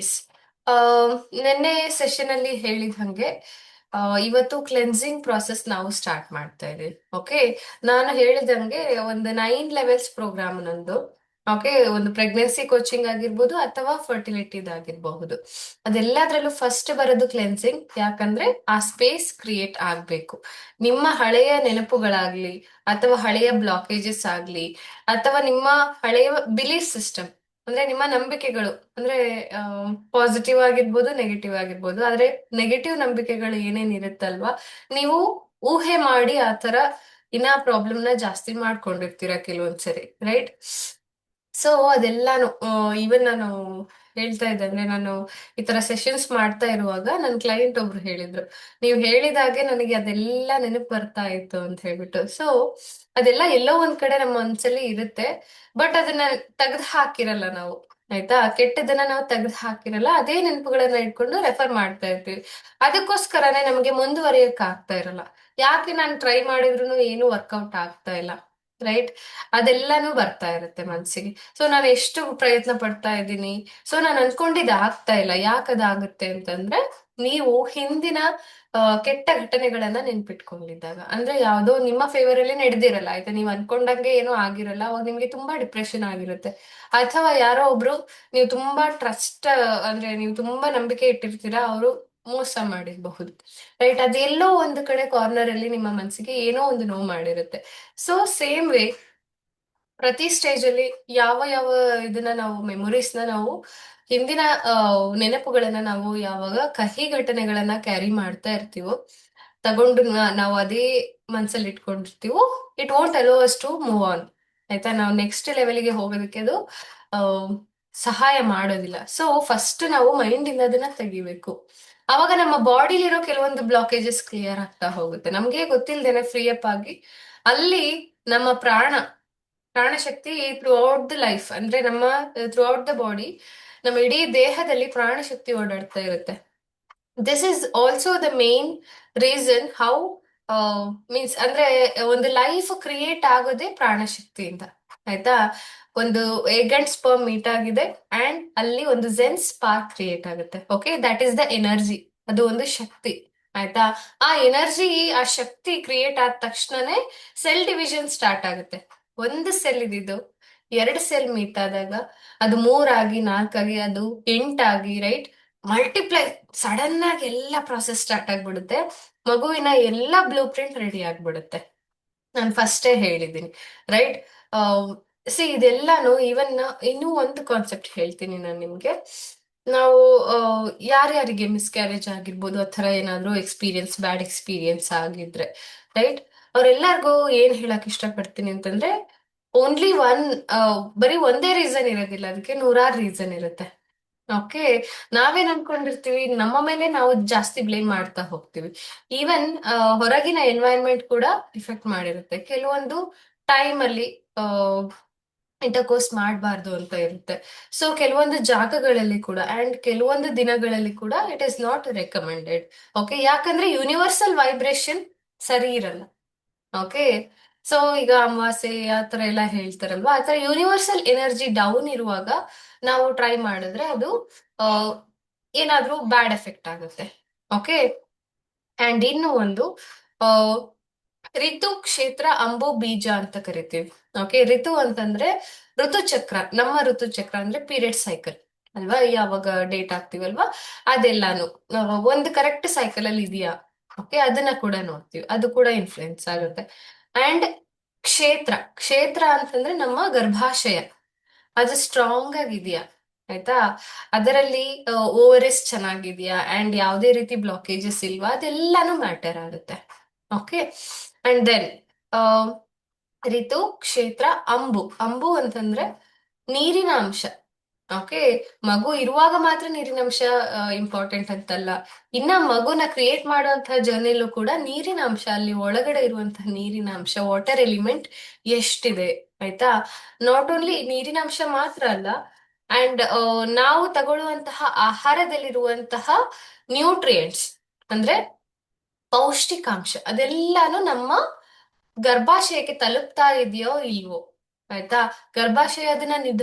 S. ನಿನ್ನೆ session ಅಲ್ಲಿ ಹೇಳಿದ ಹಂಗೆ ಇವತ್ತು ಕ್ಲೆನ್ಸಿಂಗ್ ಪ್ರಾಸೆಸ್ ನಾವು ಸ್ಟಾರ್ಟ್ ಮಾಡ್ತಾ ಇದೀವಿ. ಓಕೆ, ನಾನು ಹೇಳಿದಂಗೆ ಒಂದು 9 ಲೆವೆಲ್ಸ್ ಪ್ರೋಗ್ರಾಮ್ ನಂದು. ಓಕೆ, ಒಂದು ಪ್ರೆಗ್ನೆನ್ಸಿ ಕೋಚಿಂಗ್ ಆಗಿರ್ಬೋದು ಅಥವಾ ಫರ್ಟಿಲಿಟಿದ್ ಆಗಿರಬಹುದು. ಅದೆಲ್ಲದ್ರಲ್ಲೂ ಫಸ್ಟ್ ಬರೋದು ಕ್ಲೆನ್ಸಿಂಗ್. ಯಾಕಂದ್ರೆ ಆ ಸ್ಪೇಸ್ ಕ್ರಿಯೇಟ್ ಆಗ್ಬೇಕು. ನಿಮ್ಮ ಹಳೆಯ ನೆನಪುಗಳಾಗ್ಲಿ ಅಥವಾ ಹಳೆಯ ಬ್ಲಾಕೇಜಸ್ ಆಗ್ಲಿ ಅಥವಾ ನಿಮ್ಮ ಹಳೆಯ ಬಿಲೀಫ್ ಸಿಸ್ಟಮ್, ಅಂದ್ರೆ ನಿಮ್ಮ ನಂಬಿಕೆಗಳು, ಅಂದ್ರೆ ಪಾಸಿಟಿವ್ ಆಗಿರ್ಬೋದು, ನೆಗೆಟಿವ್ ಆಗಿರ್ಬೋದು. ಆದ್ರೆ ನೆಗೆಟಿವ್ ನಂಬಿಕೆಗಳು ಏನೇನ್ ಇರುತ್ತಲ್ವಾ, ನೀವು ಊಹೆ ಮಾಡಿ ಆತರ ಇನ್ನ ಪ್ರಾಬ್ಲಮ್ ನ ಜಾಸ್ತಿ ಮಾಡ್ಕೊಂಡಿರ್ತೀರ ಕೆಲವೊಂದ್ಸರಿ, ರೈಟ್? ಸೊ ಅದೆಲ್ಲಾನು ಈವನ್ ನಾನು ಹೇಳ್ತಾ ಇದ್ದೆ, ಅಂದ್ರೆ ನಾನು ಈ ತರ ಸೆಷನ್ಸ್ ಮಾಡ್ತಾ ಇರುವಾಗ ನನ್ನ ಕ್ಲೈಂಟ್ ಒಬ್ರು ಹೇಳಿದ್ರು, ನೀವು ಹೇಳಿದಾಗೆ ನನಗೆ ಅದೆಲ್ಲ ನೆನಪು ಬರ್ತಾ ಇತ್ತು ಅಂತ ಹೇಳ್ಬಿಟ್ಟು. ಸೊ ಅದೆಲ್ಲ ಎಲ್ಲೋ ಒಂದ್ ಕಡೆ ನಮ್ಮ ಮನ್ಸಲ್ಲಿ ಇರುತ್ತೆ, ಬಟ್ ಅದನ್ನ ತೆಗ್ದು ಹಾಕಿರಲ್ಲ ನಾವು. ಆಯ್ತಾ? ಕೆಟ್ಟದನ್ನ ನಾವು ತೆಗ್ದು ಹಾಕಿರಲ್ಲ, ಅದೇ ನೆನಪುಗಳನ್ನ ಇಟ್ಕೊಂಡು ರೆಫರ್ ಮಾಡ್ತಾ ಇರ್ತೀವಿ. ಅದಕ್ಕೋಸ್ಕರನೇ ನಮಗೆ ಮುಂದುವರಿಯಕ್ ಆಗ್ತಾ ಇರಲ್ಲ. ಯಾಕೆ ನಾನು ಟ್ರೈ ಮಾಡಿದ್ರು ಏನು ವರ್ಕೌಟ್ ಆಗ್ತಾ ಇಲ್ಲ, ರೈಟ್? ಅದೆಲ್ಲಾನು ಬರ್ತಾ ಇರುತ್ತೆ ಮನ್ಸಿಗೆ. ಸೊ ನಾನು ಎಷ್ಟು ಪ್ರಯತ್ನ ಪಡ್ತಾ ಇದ್ದೀನಿ, ಸೊ ನಾನು ಅನ್ಕೊಂಡಿದ್ದು ಆಗ್ತಾ ಇಲ್ಲ. ಯಾಕದಾಗುತ್ತೆ ಅಂತಂದ್ರೆ, ನೀವು ಹಿಂದಿನ ಕೆಟ್ಟ ಘಟನೆಗಳನ್ನ ನೆನ್ಪಿಟ್ಕೊಂಡಿದ್ದಾಗ, ಅಂದ್ರೆ ಯಾವ್ದೋ ನಿಮ್ಮ ಫೇವರ್ ಅಲ್ಲಿ ನಡೆದಿರಲ್ಲ, ಆಯ್ತಾ? ನೀವು ಅನ್ಕೊಂಡಂಗೆ ಏನೋ ಆಗಿರಲ್ಲ, ಅವಾಗ ನಿಮ್ಗೆ ತುಂಬಾ ಡಿಪ್ರೆಷನ್ ಆಗಿರುತ್ತೆ. ಅಥವಾ ಯಾರೋ ಒಬ್ರು, ನೀವು ತುಂಬಾ ಟ್ರಸ್ಟ್, ಅಂದ್ರೆ ನೀವು ತುಂಬಾ ನಂಬಿಕೆ ಇಟ್ಟಿರ್ತೀರಾ, ಅವರು ಮೋಸ ಮಾಡಿರಬಹುದು, ರೈಟ್? ಅದೆಲ್ಲೋ ಒಂದು ಕಡೆ ಕಾರ್ನರ್ ಅಲ್ಲಿ ನಿಮ್ಮ ಮನಸ್ಸಿಗೆ ಏನೋ ಒಂದು ನೋವು ಮಾಡಿರುತ್ತೆ. ಸೊ ಸೇಮ್ ವೇ, ಪ್ರತಿ ಸ್ಟೇಜ್ ಅಲ್ಲಿ ಯಾವ ಯಾವ ಇದನ್ನ ನಾವು, ಮೆಮೊರೀಸ್ ನ ನಾವು, ಹಿಂದಿನ ನೆನಪುಗಳನ್ನ ನಾವು ಯಾವಾಗ ಕಹಿ ಘಟನೆಗಳನ್ನ ಕ್ಯಾರಿ ಮಾಡ್ತಾ ಇರ್ತೀವೋ, ತಗೊಂಡು ನಾವು ಅದೇ ಮನ್ಸಲ್ಲಿ ಇಟ್ಕೊಂಡಿರ್ತೀವೋ, it won't allow us to move on. ಆಯ್ತಾ? ನಾವು ನೆಕ್ಸ್ಟ್ ಲೆವೆಲ್ಗೆ ಹೋಗೋದಕ್ಕೆ ಅದು ಆ, ಸಹಾಯ ಮಾಡೋದಿಲ್ಲ. ಸೊ ಫಸ್ಟ್ ನಾವು ಮೈಂಡ್ ಇಂದ ಅದನ್ನ ತೆಗಿಬೇಕು. ಅವಾಗ ನಮ್ಮ ಬಾಡಿಲಿರೋ ಕೆಲವೊಂದು ಬ್ಲಾಕೇಜಸ್ ಕ್ಲಿಯರ್ ಆಗ್ತಾ ಹೋಗುತ್ತೆ, ನಮ್ಗೆ ಗೊತ್ತಿಲ್ದೇನೆ ಫ್ರೀ ಅಪ್ ಆಗಿ. ಅಲ್ಲಿ ನಮ್ಮ ಪ್ರಾಣಶಕ್ತಿ ಥ್ರೂ ಔಟ್ ದ ಲೈಫ್, ಅಂದ್ರೆ ನಮ್ಮ ಥ್ರೂ ಔಟ್ ದ ಬಾಡಿ, ನಮ್ಮ ಇಡೀ ದೇಹದಲ್ಲಿ ಪ್ರಾಣಶಕ್ತಿ ಓಡಾಡ್ತಾ ಇರುತ್ತೆ. This is also the main reason how, means ಅಂದ್ರೆ ಒಂದು ಲೈಫ್ ಕ್ರಿಯೇಟ್ ಆಗೋದೇ ಪ್ರಾಣಶಕ್ತಿಯಿಂದ. ಆಯ್ತಾ? ಒಂದು ಎಗ್ ಅಂಡ್ ಸ್ಪರ್ಮ್ ಮೀಟ್ ಆಗಿದೆ, ಅಂಡ್ ಅಲ್ಲಿ ಒಂದು ಜೆನ್ ಸ್ಪಾರ್ಕ್ ಕ್ರಿಯೇಟ್ ಆಗುತ್ತೆ. Okay, that is the energy. ಅದು ಒಂದು ಶಕ್ತಿ. ಆಯ್ತಾ? ಆ ಎನರ್ಜಿ, ಆ ಶಕ್ತಿ ಕ್ರಿಯೇಟ್ ಆದ ತಕ್ಷಣನೇ ಸೆಲ್ ಡಿವಿಷನ್ ಸ್ಟಾರ್ಟ್ ಆಗುತ್ತೆ. ಒಂದು ಸೆಲ್ ಇದ್ದಿದ್ದು 2 ಸೆಲ್ ಮೀಟ್ ಆದಾಗ ಅದು 3 ಆಗಿ 4 ಆಗಿ ಅದು 8 ಆಗಿ, ರೈಟ್? ಮಲ್ಟಿಪ್ಲೈ, ಸಡನ್ ಆಗಿ ಎಲ್ಲ ಪ್ರಾಸೆಸ್ ಸ್ಟಾರ್ಟ್ ಆಗ್ಬಿಡುತ್ತೆ. ಮಗುವಿನ ಎಲ್ಲ ಬ್ಲೂ ಪ್ರಿಂಟ್ ರೆಡಿ ಆಗ್ಬಿಡುತ್ತೆ. ನಾನು ಫಸ್ಟೇ ಹೇಳಿದ್ದೀನಿ, ರೈಟ್? ಇದೆಲ್ಲಾನು ಇವನ್ ಇನ್ನೂ ಒಂದು ಕಾನ್ಸೆಪ್ಟ್ ಹೇಳ್ತೀನಿ ನಾನು ನಿಮ್ಗೆ. ನಾವು ಯಾರ್ಯಾರಿಗೆ ಮಿಸ್ಕ್ಯಾರೇಜ್ ಆಗಿರ್ಬೋದು, ಆ ಥರ ಏನಾದ್ರು ಎಕ್ಸ್ಪೀರಿಯನ್ಸ್, ಬ್ಯಾಡ್ ಎಕ್ಸ್ಪೀರಿಯನ್ಸ್ ಆಗಿದ್ರೆ, ರೈಟ್? ಅವ್ರೆಲ್ಲಾರ್ಗೂ ಏನ್ ಹೇಳಕ್ ಇಷ್ಟಪಡ್ತೀನಿ ಅಂತಂದ್ರೆ, ಓನ್ಲಿ ಒನ್, ಬರೀ ಒಂದೇ ರೀಸನ್ ಇರೋದಿಲ್ಲ, ಅದಕ್ಕೆ ನೂರಾರು ರೀಸನ್ ಇರುತ್ತೆ. ಓಕೆ, ನಾವೇನ್ ಅನ್ಕೊಂಡಿರ್ತೀವಿ, ನಮ್ಮ ಮೇಲೆ ನಾವು ಜಾಸ್ತಿ ಬ್ಲೇಮ್ ಮಾಡ್ತಾ ಹೋಗ್ತೀವಿ. ಈವನ್ ಹೊರಗಿನ ಎನ್ವೈರನ್ಮೆಂಟ್ ಕೂಡ ಇಫೆಕ್ಟ್ ಮಾಡಿರುತ್ತೆ. ಕೆಲವೊಂದು ಟೈಮ್ ಅಲ್ಲಿ ಇಂಟರ್ಕೋರ್ಸ್ ಮಾಡಬಾರ್ದು ಅಂತ ಇರುತ್ತೆ. ಸೊ ಕೆಲವೊಂದು ಜಾಗಗಳಲ್ಲಿ ಕೂಡ ಅಂಡ್ ಕೆಲವೊಂದು ದಿನಗಳಲ್ಲಿ ಕೂಡ it is not recommended. Okay, ಯಾಕಂದ್ರೆ ಯೂನಿವರ್ಸಲ್ ವೈಬ್ರೇಷನ್ ಸರಿ ಇರಲ್ಲ. ಓಕೆ, ಸೊ ಈಗ ಅಮಾವಾಸ್ಯೆ ಆ ತರ ಎಲ್ಲ ಹೇಳ್ತಾರಲ್ವಾ, ಆ ತರ ಯೂನಿವರ್ಸಲ್ ಎನರ್ಜಿ ಡೌನ್ ಇರುವಾಗ ನಾವು ಟ್ರೈ ಮಾಡಿದ್ರೆ ಅದು ಆ, ಏನಾದ್ರೂ ಬ್ಯಾಡ್ ಎಫೆಕ್ಟ್ ಆಗುತ್ತೆ. ಓಕೆ, ಅಂಡ್ ಇನ್ನು ಒಂದು, ಆ, ಋತು ಕ್ಷೇತ್ರ ಅಂಬು ಬೀಜ ಅಂತ ಕರಿತೀವಿ. ಓಕೆ, ಋತು ಅಂತಂದ್ರೆ ಋತುಚಕ್ರ. ನಮ್ಮ ಋತುಚಕ್ರ ಅಂದ್ರೆ ಪೀರಿಯಡ್ ಸೈಕಲ್ ಅಲ್ವಾ? ಯಾವಾಗ ಡೇಟ್ ಆಗ್ತೀವಲ್ವಾ, ಅದೆಲ್ಲಾನು ಒಂದು ಕರೆಕ್ಟ್ ಸೈಕಲ್ ಅಲ್ಲಿ ಇದೆಯಾ, ಓಕೆ, ಅದನ್ನ ಕೂಡ ನೋಡ್ತೀವಿ. ಅದು ಕೂಡ ಇನ್ಫ್ಲುಯೆನ್ಸ್ ಆಗುತ್ತೆ. ಅಂಡ್ ಕ್ಷೇತ್ರ, ಕ್ಷೇತ್ರ ಅಂತಂದ್ರೆ ನಮ್ಮ ಗರ್ಭಾಶಯ, ಅದು ಸ್ಟ್ರಾಂಗ್ ಆಗಿದೆಯಾ, ಆಯ್ತಾ? ಅದರಲ್ಲಿ ಓವರ್ ಎಸ್ ಚೆನ್ನಾಗಿದ್ಯಾ, ಅಂಡ್ ಯಾವುದೇ ರೀತಿ ಬ್ಲಾಕೇಜಸ್ ಇಲ್ವಾ, ಅದೆಲ್ಲಾನು ಮ್ಯಾಟರ್ ಆಗುತ್ತೆ. ಓಕೆ, ಅಂಡ್ ದೆನ್ ಋತು ಕ್ಷೇತ್ರ ಅಂಬು. ಅಂಬು ಅಂತಂದ್ರೆ ನೀರಿನ ಅಂಶ. ಓಕೆ, ಮಗು ಇರುವಾಗ ಮಾತ್ರ ನೀರಿನ ಅಂಶ ಇಂಪಾರ್ಟೆಂಟ್ ಅಂತಲ್ಲ, ಇನ್ನ ಮಗುನ ಕ್ರಿಯೇಟ್ ಮಾಡುವಂತಹ ಜರ್ನಿಲೂ ಕೂಡ ನೀರಿನ ಅಂಶ, ಅಲ್ಲಿ ಒಳಗಡೆ ಇರುವಂತಹ ನೀರಿನ ಅಂಶ, ವಾಟರ್ ಎಲಿಮೆಂಟ್ ಎಷ್ಟಿದೆ, ಆಯ್ತಾ? ನಾಟ್ ಓನ್ಲಿ ನೀರಿನ ಅಂಶ ಮಾತ್ರ ಅಲ್ಲ, ಅಂಡ್ ನಾವು ತಗೊಳ್ಳುವಂತಹ ಆಹಾರದಲ್ಲಿರುವಂತಹ ನ್ಯೂಟ್ರಿಯೆಂಟ್ಸ್, ಅಂದ್ರೆ ಪೌಷ್ಟಿಕಾಂಶ, ಅದೆಲ್ಲಾನು ನಮ್ಮ ಗರ್ಭಾಶಯಕ್ಕೆ ತಲುಪ್ತಾ ಇದೆಯೋ ಇಲ್ವೋ, ಆಯ್ತಾ. ಗರ್ಭಾಶಯ ಅದನ್ನ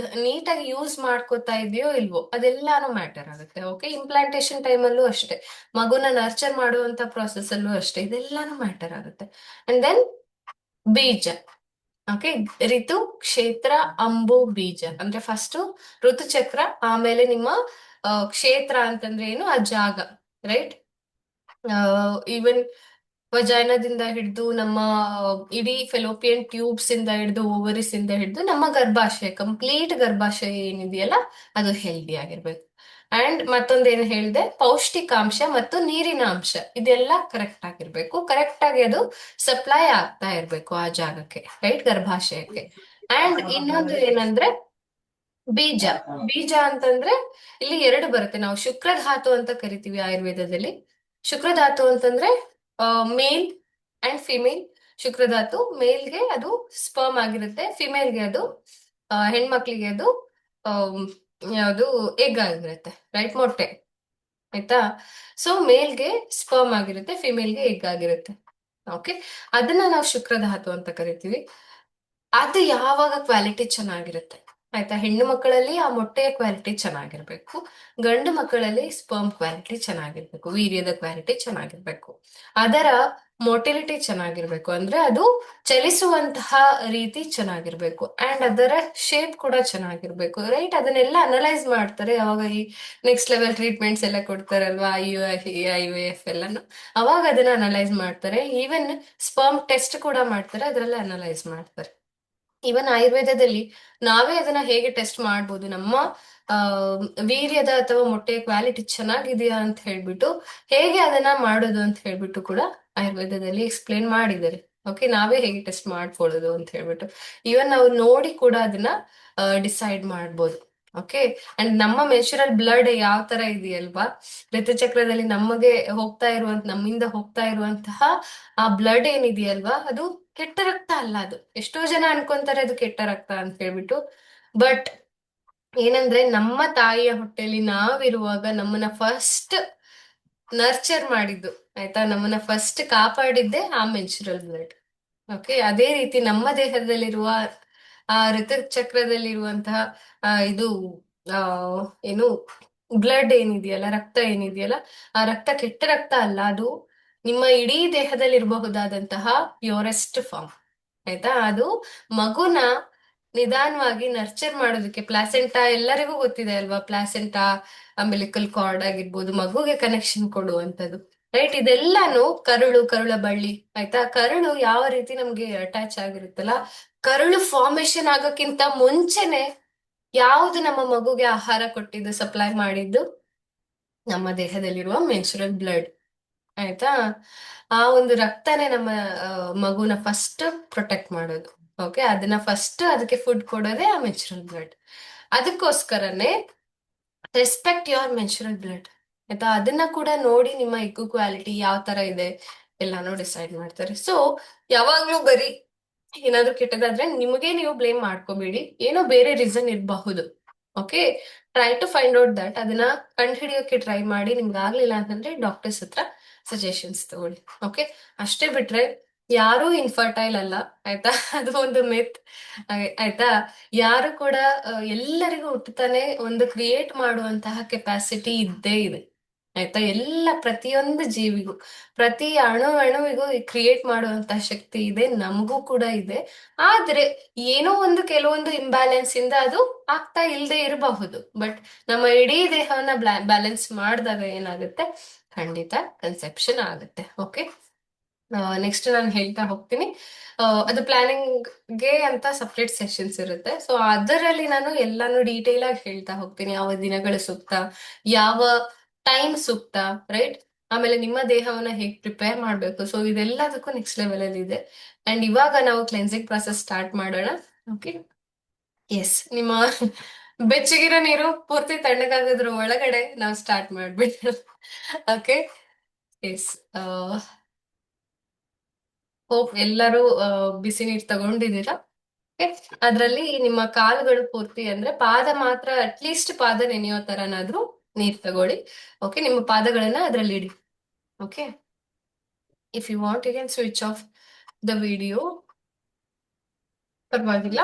ನೀಟಾಗಿ ಯೂಸ್ ಮಾಡ್ಕೋತಾ ಇದೆಯೋ ಇಲ್ವೋ ಅದೆಲ್ಲಾನು ಮ್ಯಾಟರ್ ಆಗುತ್ತೆ. ಓಕೆ, ಇಂಪ್ಲಾಂಟೇಶನ್ ಟೈಮಲ್ಲೂ ಅಷ್ಟೇ, ಮಗುನ ನರ್ಚರ್ ಮಾಡುವಂತ ಪ್ರಾಸೆಸ್ ಅಲ್ಲೂ ಅಷ್ಟೇ, ಇದೆಲ್ಲಾನು ಮ್ಯಾಟರ್ ಆಗುತ್ತೆ. ಅಂಡ್ ದೆನ್ ಬೀಜ. ಓಕೆ, ಋತು, ಕ್ಷೇತ್ರ, ಅಂಬು, ಬೀಜ ಅಂದ್ರೆ ಫಸ್ಟ್ ಋತುಚಕ್ರ, ಆಮೇಲೆ ನಿಮ್ಮ ಕ್ಷೇತ್ರ ಅಂತಂದ್ರೆ ಏನು, ಆ ಜಾಗ, ರೈಟ್. ಈವನ್ ವಜೈನದಿಂದ ಹಿಡಿದು ನಮ್ಮ ಇಡೀ ಫೆಲೋಪಿಯನ್ ಟ್ಯೂಬ್ಸ್ ಇಂದ ಹಿಡಿದು ಓವರಿಸ್ ಇಂದ ಹಿಡಿದು ನಮ್ಮ ಗರ್ಭಾಶಯ, ಕಂಪ್ಲೀಟ್ ಗರ್ಭಾಶಯ ಏನಿದೆಯಲ್ಲ ಅದು ಹೆಲ್ದಿ ಆಗಿರ್ಬೇಕು. ಅಂಡ್ ಮತ್ತೊಂದೇನು ಹೇಳಿದೆ, ಪೌಷ್ಟಿಕಾಂಶ ಮತ್ತು ನೀರಿನ ಅಂಶ ಇದೆಲ್ಲ ಕರೆಕ್ಟ್ ಆಗಿರ್ಬೇಕು. ಕರೆಕ್ಟ್ ಆಗಿ ಅದು ಸಪ್ಲೈ ಆಗ್ತಾ ಇರ್ಬೇಕು ಆ ಜಾಗಕ್ಕೆ, ರೈಟ್, ಗರ್ಭಾಶಯಕ್ಕೆ. ಅಂಡ್ ಇನ್ನೊಂದು ಏನಂದ್ರೆ ಬೀಜ. ಬೀಜ ಅಂತಂದ್ರೆ ಇಲ್ಲಿ ಎರಡು ಬರುತ್ತೆ, ನಾವು ಶುಕ್ರಧಾತು ಅಂತ ಕರಿತೀವಿ ಆಯುರ್ವೇದದಲ್ಲಿ. ಶುಕ್ರಧಾತು ಅಂತಂದ್ರೆ ಮೇಲ್ ಅಂಡ್ ಫಿಮೇಲ್. ಶುಕ್ರಧಾತು ಮೇಲ್ಗೆ ಅದು ಸ್ಪರ್ಮ್ ಆಗಿರುತ್ತೆ, ಫಿಮೇಲ್ಗೆ ಅದು ಹೆಣ್ಮಕ್ಳಿಗೆ ಅದು ಯಾವುದು ಎಗ್ ಆಗಿರುತ್ತೆ, ರೈಟ್, ಮೊಟ್ಟೆ. ಆಯ್ತಾ. ಸೊ ಮೇಲ್ಗೆ ಸ್ಪರ್ಮ್ ಆಗಿರುತ್ತೆ, ಫಿಮೇಲ್ಗೆ ಎಗ್ ಆಗಿರುತ್ತೆ. ಓಕೆ, ಅದನ್ನ ನಾವು ಶುಕ್ರಧಾತು ಅಂತ ಕರಿತೀವಿ. ಅದು ಯಾವಾಗ ಕ್ವಾಲಿಟಿ ಚೆನ್ನಾಗಿರುತ್ತೆ, ಆಯ್ತಾ. ಹೆಣ್ಣು ಮಕ್ಕಳಲ್ಲಿ ಆ ಮೊಟ್ಟೆಯ ಕ್ವಾಲಿಟಿ ಚೆನ್ನಾಗಿರ್ಬೇಕು, ಗಂಡು ಮಕ್ಕಳಲ್ಲಿ ಸ್ಪರ್ಮ್ ಕ್ವಾಲಿಟಿ ಚೆನ್ನಾಗಿರ್ಬೇಕು, ವೀರ್ಯದ ಕ್ವಾಲಿಟಿ ಚೆನ್ನಾಗಿರ್ಬೇಕು, ಅದರ ಮೊಟಿಲಿಟಿ ಚೆನ್ನಾಗಿರ್ಬೇಕು, ಅಂದ್ರೆ ಅದು ಚಲಿಸುವಂತಹ ರೀತಿ ಚೆನ್ನಾಗಿರ್ಬೇಕು, ಅಂಡ್ ಅದರ ಶೇಪ್ ಕೂಡ ಚೆನ್ನಾಗಿರ್ಬೇಕು, ರೈಟ್. ಅದನ್ನೆಲ್ಲ ಅನಲೈಸ್ ಮಾಡ್ತಾರೆ ಅವಾಗ ಈ ನೆಕ್ಸ್ಟ್ ಲೆವೆಲ್ ಟ್ರೀಟ್ಮೆಂಟ್ಸ್ ಎಲ್ಲ ಕೊಡ್ತಾರಲ್ವಾ, IUI, IVF ಎಲ್ಲಾನು, ಅವಾಗ ಅದನ್ನ ಅನಲೈಸ್ ಮಾಡ್ತಾರೆ. ಈವನ್ ಸ್ಪರ್ಮ್ ಟೆಸ್ಟ್ ಕೂಡ ಮಾಡ್ತಾರೆ, ಅದರೆಲ್ಲ ಅನಲೈಸ್ ಮಾಡ್ತಾರೆ. ಇವನ್ ಆಯುರ್ವೇದದಲ್ಲಿ ನಾವೇ ಅದನ್ನ ಹೇಗೆ ಟೆಸ್ಟ್ ಮಾಡ್ಬೋದು, ನಮ್ಮ ಆ ವೀರ್ಯದ ಅಥವಾ ಮೊಟ್ಟೆಯ ಕ್ವಾಲಿಟಿ ಚೆನ್ನಾಗಿದೆಯಾ ಅಂತ ಹೇಳ್ಬಿಟ್ಟು ಹೇಗೆ ಅದನ್ನ ಮಾಡೋದು ಅಂತ ಹೇಳ್ಬಿಟ್ಟು ಕೂಡ ಆಯುರ್ವೇದದಲ್ಲಿ ಎಕ್ಸ್ಪ್ಲೇನ್ ಮಾಡಿದ್ದಾರೆ. ಓಕೆ, ನಾವೇ ಹೇಗೆ ಟೆಸ್ಟ್ ಮಾಡ್ಕೊಳ್ಳೋದು ಅಂತ ಹೇಳ್ಬಿಟ್ಟು ಇವನ್ ನಾವು ನೋಡಿ ಕೂಡ ಅದನ್ನ ಡಿಸೈಡ್ ಮಾಡ್ಬೋದು. ಓಕೆ, ಅಂಡ್ ನಮ್ಮ ಮೆನ್ಸುರಲ್ ಬ್ಲಡ್ ಯಾವ ತರ ಇದೆಯಲ್ವಾ, ಋತುಚಕ್ರದಲ್ಲಿ ನಮಗೆ ಹೋಗ್ತಾ ಇರುವಂತ, ನಮ್ಮಿಂದ ಹೋಗ್ತಾ ಇರುವಂತಹ ಆ ಬ್ಲಡ್ ಏನಿದೆಯಲ್ವಾ, ಅದು ಕೆಟ್ಟ ರಕ್ತ ಅಲ್ಲ. ಅದು ಎಷ್ಟೋ ಜನ ಅನ್ಕೊಂತಾರೆ ಅದು ಕೆಟ್ಟ ರಕ್ತ ಅಂತ ಹೇಳ್ಬಿಟ್ಟು. ಬಟ್ ಏನಂದ್ರೆ ನಮ್ಮ ತಾಯಿಯ ಹೊಟ್ಟೆಲಿ ನಾವಿರುವಾಗ ನಮ್ಮನ್ನ ಫಸ್ಟ್ ನರ್ಚರ್ ಮಾಡಿದ್ದು, ಆಯ್ತಾ, ನಮ್ಮನ್ನ ಫಸ್ಟ್ ಕಾಪಾಡಿದ್ದೆ ಆ ಮೆನ್ಸುರಲ್ ಬ್ಲಡ್. ಓಕೆ, ಅದೇ ರೀತಿ ನಮ್ಮ ದೇಹದಲ್ಲಿರುವ ಆ ಋತುಚಕ್ರದಲ್ಲಿರುವಂತಹ ಇದು ಆ ಏನು ಬ್ಲಡ್ ಏನಿದೆಯಲ್ಲ, ರಕ್ತ ಏನಿದೆಯಲ್ಲ, ಆ ರಕ್ತ ಕೆಟ್ಟ ರಕ್ತ ಅಲ್ಲ, ಅದು ನಿಮ್ಮ ಇಡೀ ದೇಹದಲ್ಲಿರಬಹುದಾದಂತಹ ಪ್ಯೂರೆಸ್ಟ್ ಫಾರ್ಮ್. ಆಯ್ತಾ, ಅದು ಮಗುನ ನಿಧಾನವಾಗಿ ನರ್ಚರ್ ಮಾಡೋದಕ್ಕೆ, ಪ್ಲಾಸೆಂಟಾ ಎಲ್ಲರಿಗೂ ಗೊತ್ತಿದೆ ಅಲ್ವಾ, ಪ್ಲಾಸೆಂಟಾ ಅಂಬಿಲಿಕಲ್ ಕಾರ್ಡ್ ಆಗಿರ್ಬೋದು, ಮಗುಗೆ ಕನೆಕ್ಷನ್ ಕೊಡುವಂಥದ್ದು, ರೈಟ್. ಇದೆಲ್ಲಾನು ಕರುಳ ಬಳ್ಳಿ, ಆಯ್ತಾ. ಕರುಳು ಯಾವ ರೀತಿ ನಮ್ಗೆ ಅಟ್ಯಾಚ್ ಆಗಿರುತ್ತಲ್ಲ, ಕರುಳು ಫಾರ್ಮೇಶನ್ ಆಗೋಕ್ಕಿಂತ ಮುಂಚೆನೆ ಯಾವುದು ನಮ್ಮ ಮಗುಗೆ ಆಹಾರ ಕೊಟ್ಟಿದ್ದು, ಸಪ್ಲೈ ಮಾಡಿದ್ದು, ನಮ್ಮ ದೇಹದಲ್ಲಿರುವ ಮೆನ್ಸುರಲ್ ಬ್ಲಡ್, ಆಯ್ತಾ. ಆ ಒಂದು ರಕ್ತನೇ ನಮ್ಮ ಮಗುನ ಫಸ್ಟ್ ಪ್ರೊಟೆಕ್ಟ್ ಮಾಡೋದು. ಓಕೆ, ಅದನ್ನ ಫಸ್ಟ್ ಅದಕ್ಕೆ ಫುಡ್ ಕೊಡೋದೇ ಆ ಮೆನ್ಸುರಲ್ ಬ್ಲಡ್. ಅದಕ್ಕೋಸ್ಕರನೇ ರೆಸ್ಪೆಕ್ಟ್ ಯುವರ್ ಮೆನ್ಸುರಲ್ ಬ್ಲಡ್, ಆಯ್ತಾ. ಅದನ್ನ ಕೂಡ ನೋಡಿ ನಿಮ್ಮ ಇಕ್ಕು ಕ್ವಾಲಿಟಿ ಯಾವ ತರ ಇದೆ ಎಲ್ಲಾನು ಡಿಸೈಡ್ ಮಾಡ್ತಾರೆ. ಸೊ ಯಾವಾಗ್ಲೂ ಬರೀ ಏನಾದ್ರೂ ಕೆಟ್ಟದಾದ್ರೆ ನಿಮಗೆ ನೀವು ಬ್ಲೇಮ್ ಮಾಡ್ಕೋಬೇಡಿ, ಏನೋ ಬೇರೆ ರೀಸನ್ ಇರಬಹುದು. Okay, try to find out that, ಅದನ್ನ ಕಂಡುಹಿಡಿಯೋಕೆ ಟ್ರೈ ಮಾಡಿ. ನಿಮ್ಗೆ ಆಗ್ಲಿಲ್ಲ ಅಂತಂದ್ರೆ ಡಾಕ್ಟರ್ಸ್ ಹತ್ರ ಸಜೆಷನ್ಸ್ ತಗೊಳ್ಳಿ. ಓಕೆ, ಅಷ್ಟೇ ಬಿಟ್ರೆ ಯಾರೂ ಇನ್ಫರ್ಟೈಲ್ ಅಲ್ಲ, ಆಯ್ತಾ. ಅದು ಒಂದು ಮಿತ್, ಆಯ್ತಾ. ಯಾರು ಕೂಡ ಎಲ್ಲರಿಗೂ ಹುಟ್ಟುತ್ತಾನೆ ಒಂದು ಕ್ರಿಯೇಟ್ ಮಾಡುವಂತಹ ಕೆಪಾಸಿಟಿ ಇದ್ದೇ ಇದೆ, ಆಯ್ತಾ. ಎಲ್ಲ ಪ್ರತಿಯೊಂದು ಜೀವಿಗೂ, ಪ್ರತಿ ಅಣುವಿಗೂ ಕ್ರಿಯೇಟ್ ಮಾಡುವಂತಹ ಶಕ್ತಿ ಇದೆ, ನಮಗೂ ಕೂಡ ಇದೆ. ಆದ್ರೆ ಏನೋ ಒಂದು ಕೆಲವೊಂದು ಇಂಬ್ಯಾಲೆನ್ಸ್ ಇಂದ ಅದು ಆಗ್ತಾ ಇಲ್ಲದೆ ಇರಬಹುದು. ಬಟ್ ನಮ್ಮ ಇಡೀ ದೇಹವನ್ನ ಬ್ಯಾಲೆನ್ಸ್ ಮಾಡಿದಾಗ ಏನಾಗುತ್ತೆ, ಖಂಡಿತ ಕನ್ಸೆಪ್ಷನ್ ಆಗುತ್ತೆ. ಓಕೆ, ನೆಕ್ಸ್ಟ್ ನಾನು ಹೇಳ್ತಾ ಹೋಗ್ತೀನಿ. ಅದು ಪ್ಲಾನಿಂಗ್ಗೆ ಅಂತ ಸಪ್ರೇಟ್ ಸೆಷನ್ಸ್ ಇರುತ್ತೆ. ಸೊ ಅದರಲ್ಲಿ ನಾನು ಎಲ್ಲಾನು ಡೀಟೇಲ್ ಆಗಿ ಹೇಳ್ತಾ ಹೋಗ್ತೀನಿ, ಯಾವ ದಿನಗಳು ಸೂಕ್ತ, ಯಾವ ಟೈಮ್ ಸೂಕ್ತ, ರೈಟ್. ಆಮೇಲೆ ನಿಮ್ಮ ದೇಹವನ್ನ ಹೇಗೆ ಪ್ರಿಪೇರ್ ಮಾಡ್ಬೇಕು, ಸೊ ಇದೆಲ್ಲದಕ್ಕೂ ನೆಕ್ಸ್ಟ್ ಲೆವೆಲ್ ಅಲ್ಲಿ ಇದೆ. ಅಂಡ್ ಇವಾಗ ನಾವು ಕ್ಲೆನ್ಸಿಂಗ್ ಪ್ರಾಸೆಸ್ ಸ್ಟಾರ್ಟ್ ಮಾಡೋಣ. ಓಕೆ, ಎಸ್, ನಿಮ್ಮ ಬೆಚ್ಚಗಿರೋ ನೀರು ಪೂರ್ತಿ ತಣ್ಣಗಾಗೋದ್ರ ಒಳಗಡೆ ನಾವು ಸ್ಟಾರ್ಟ್ ಮಾಡ್ಬಿಟ್ಟು. ಓಕೆ, ಎಸ್, ಹೋಪ್ ಎಲ್ಲರೂ ಬಿಸಿ ನೀರು ತಗೊಂಡಿದ್ದೀರಾ. ಓಕೆ, ಅದ್ರಲ್ಲಿ ನಿಮ್ಮ ಕಾಲುಗಳು ಪೂರ್ತಿ ಅಂದ್ರೆ ಪಾದ ಮಾತ್ರ, ಅಟ್ಲೀಸ್ಟ್ ಪಾದ ನೆನೆಯೋ ತರನಾದ್ರೂ ನೀರ್ ತಗೊಳ್ಳಿ. ಓಕೆ, ನಿಮ್ಮ ಪಾದಗಳನ್ನ ಅದ್ರಲ್ಲಿ ಇಡಿ. Okay, if you want you can switch off the video. ಪರವಾಗಿಲ್ಲ.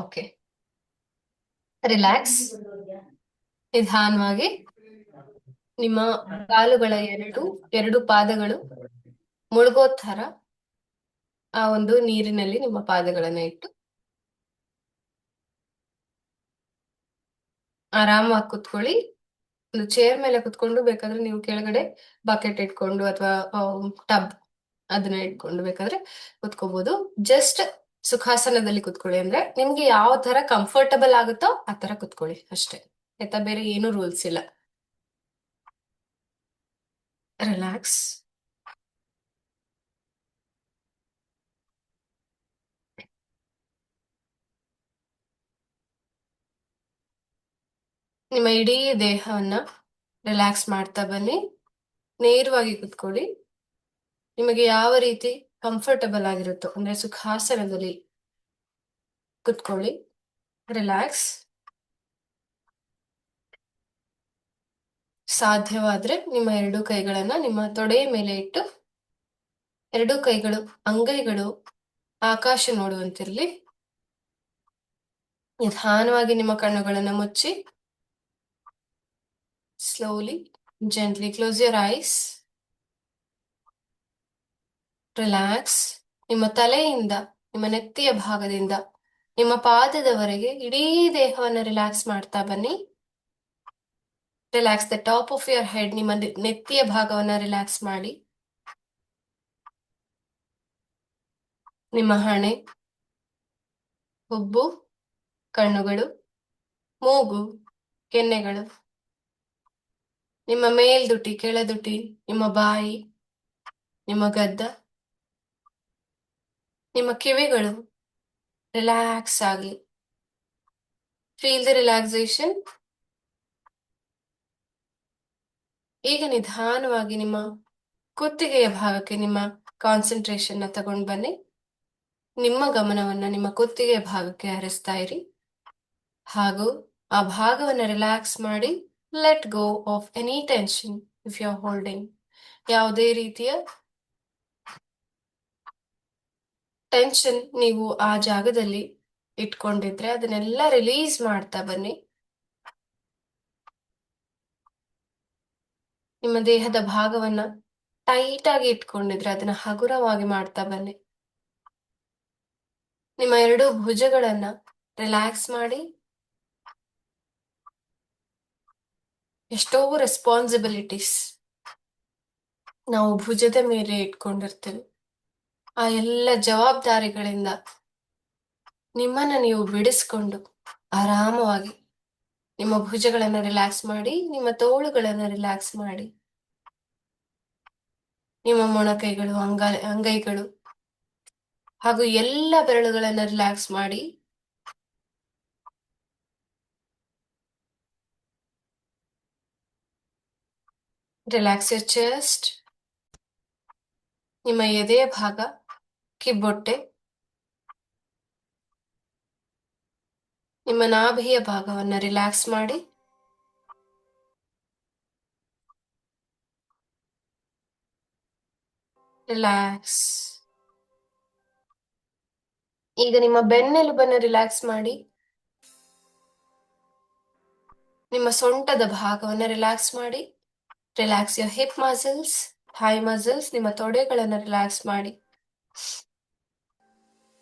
ಓಕೆ. ರಿಲ್ಯಾಕ್ಸ್. ನಿಧಾನವಾಗಿ ನಿಮ್ಮ ಕಾಲುಗಳ ಎರಡು ಪಾದಗಳು ಮುಳುಗೋ ತರ ಆ ಒಂದು ನೀರಿನಲ್ಲಿ ನಿಮ್ಮ ಪಾದಗಳನ್ನ ಇಟ್ಟು ಆರಾಮಾಗಿ ಕುತ್ಕೊಳ್ಳಿ. ಒಂದು ಚೇರ್ ಮೇಲೆ ಕುತ್ಕೊಂಡು ಬೇಕಾದ್ರೆ ನೀವು ಕೆಳಗಡೆ ಬಕೆಟ್ ಇಟ್ಕೊಂಡು ಅಥವಾ ಟಬ್ ಅದನ್ನ ಇಟ್ಕೊಂಡು ಬೇಕಾದ್ರೆ ಕುತ್ಕೋಬಹುದು. ಜಸ್ಟ್ ಸುಖಾಸನದಲ್ಲಿ ಕುತ್ಕೊಳ್ಳಿ, ಅಂದ್ರೆ ನಿಮ್ಗೆ ಯಾವ ತರ ಕಂಫರ್ಟಬಲ್ ಆಗುತ್ತೋ ಆ ತರ ಕುತ್ಕೊಳ್ಳಿ ಅಷ್ಟೇ. ಆಯ್ತಾ? ಬೇರೆ ಏನು ರೂಲ್ಸ್ ಇಲ್ಲ. ರಿಲ್ಯಾಕ್ಸ್. ನಿಮ್ಮ ಇಡೀ ದೇಹವನ್ನ ರಿಲ್ಯಾಕ್ಸ್ ಮಾಡ್ತಾ ಬನ್ನಿ. ನೇರವಾಗಿ ಕುತ್ಕೊಳ್ಳಿ. ನಿಮಗೆ ಯಾವ ರೀತಿ ಕಂಫರ್ಟಬಲ್ ಆಗಿರುತ್ತೋ ಅಂದ್ರೆ ಸುಖಾಸನದಲ್ಲಿ ಕುತ್ಕೊಳ್ಳಿ. ರಿಲ್ಯಾಕ್ಸ್. ಸಾಧ್ಯವಾದ್ರೆ ನಿಮ್ಮ ಎರಡು ಕೈಗಳನ್ನ ನಿಮ್ಮ ತೊಡೆಯ ಮೇಲೆ ಇಟ್ಟು ಎರಡು ಕೈಗಳು ಅಂಗೈಗಳು ಆಕಾಶ ನೋಡುವಂತಿರ್ಲಿ. ನಿಧಾನವಾಗಿ ನಿಮ್ಮ ಕಣ್ಣುಗಳನ್ನ ಮುಚ್ಚಿ slowly gently close your eyes. Relax. ನಿಮ್ಮ ತಲೆಯಿಂದ ನಿಮ್ಮ ನೆತ್ತಿಯ ಭಾಗದಿಂದ ನಿಮ್ಮ ಪಾದದವರೆಗೆ ಇಡೀ ದೇಹವನ್ನು ರಿಲ್ಯಾಕ್ಸ್ ಮಾಡ್ತಾ ಬನ್ನಿ. Relax the top of your head. ನಿಮ್ಮ ನೆತ್ತಿಯ ಭಾಗವನ್ನ ರಿಲ್ಯಾಕ್ಸ್ ಮಾಡಿ. ನಿಮ್ಮ ಹಣೆ, ಹುಬ್ಬು, ಕಣ್ಣುಗಳು, ಮೂಗು, ಕೆನ್ನೆಗಳು, ನಿಮ್ಮ ಮೇಲ್ದುಟಿ, ಕೆಳದುಟಿ, ನಿಮ್ಮ ಬಾಯಿ, ನಿಮ್ಮ ಗದ್ದ, ನಿಮ್ಮ ಕಿವಿಗಳು ರಿಲ್ಯಾಕ್ಸ್ ಆಗಿ. Feel the relaxation. ಈಗ ನಿಧಾನವಾಗಿ ನಿಮ್ಮ ಕುತ್ತಿಗೆಯ ಭಾಗಕ್ಕೆ ನಿಮ್ಮ ಕಾನ್ಸಂಟ್ರೇಷನ್ ನ ತಗೊಂಡು ಬನ್ನಿ. ನಿಮ್ಮ ಗಮನವನ್ನ ನಿಮ್ಮ ಕುತ್ತಿಗೆಯ ಭಾಗಕ್ಕೆ ಹರಿಸ್ತಾ ಇರಿ ಹಾಗೂ ಆ ಭಾಗವನ್ನ ರಿಲ್ಯಾಕ್ಸ್ ಮಾಡಿ. Let go of any tension if you are holding. ಯಾವುದೇ ರೀತಿಯ ಟೆನ್ಷನ್ ನೀವು ಆ ಜಾಗದಲ್ಲಿ ಇಟ್ಕೊಂಡಿದ್ರೆ ಅದನ್ನೆಲ್ಲ ರಿಲೀಸ್ ಮಾಡ್ತಾ ಬನ್ನಿ. ನಿಮ್ಮ ದೇಹದ ಭಾಗವನ್ನ ಟೈಟ್ ಆಗಿ ಇಟ್ಕೊಂಡಿದ್ರೆ ಅದನ್ನ ಹಗುರವಾಗಿ ಮಾಡ್ತಾ ಬನ್ನಿ. ನಿಮ್ಮ ಎರಡು ಭುಜಗಳನ್ನ ರಿಲ್ಯಾಕ್ಸ್ ಮಾಡಿ. ಎಷ್ಟೋ ರೆಸ್ಪಾನ್ಸಿಬಿಲಿಟೀಸ್ ನಾವು ಭುಜದ ಮೇಲೆ ಇಟ್ಕೊಂಡಿರ್ತೇವೆ. ಆ ಎಲ್ಲ ಜವಾಬ್ದಾರಿಗಳಿಂದ ನಿಮ್ಮನ್ನ ನೀವು ಬಿಡಿಸ್ಕೊಂಡು ಆರಾಮವಾಗಿ ನಿಮ್ಮ ಭುಜಗಳನ್ನ ರಿಲ್ಯಾಕ್ಸ್ ಮಾಡಿ. ನಿಮ್ಮ ತೋಳುಗಳನ್ನ ರಿಲ್ಯಾಕ್ಸ್ ಮಾಡಿ. ನಿಮ್ಮ ಮೊಣಕೈಗಳು, ಅಂಗೈಗಳು ಹಾಗೂ ಎಲ್ಲ ಬೆರಳುಗಳನ್ನ ರಿಲ್ಯಾಕ್ಸ್ ಮಾಡಿ. ರಿಲ್ಯಾಕ್ಸ್ ಯರ್ ಚೆಸ್ಟ್. ನಿಮ್ಮ ಎದೆಯ ಭಾಗ, ಕಿಬ್ಬೊಟ್ಟೆ, ನಿಮ್ಮ ನಾಭಿಯ ಭಾಗವನ್ನ ರಿಲ್ಯಾಕ್ಸ್ ಮಾಡಿ. ರಿಲ್ಯಾಕ್ಸ್. ಈಗ ನಿಮ್ಮ ಬೆನ್ನೆಲುಬನ್ನ ರಿಲ್ಯಾಕ್ಸ್ ಮಾಡಿ. ನಿಮ್ಮ ಸೊಂಟದ ಭಾಗವನ್ನ ರಿಲ್ಯಾಕ್ಸ್ ಮಾಡಿ. Relax your hip muscles, thigh muscles. ನಿಮ್ಮ ತೊಡೆಗಳನ್ನ ರಿಲ್ಯಾಕ್ಸ್ ಮಾಡಿ.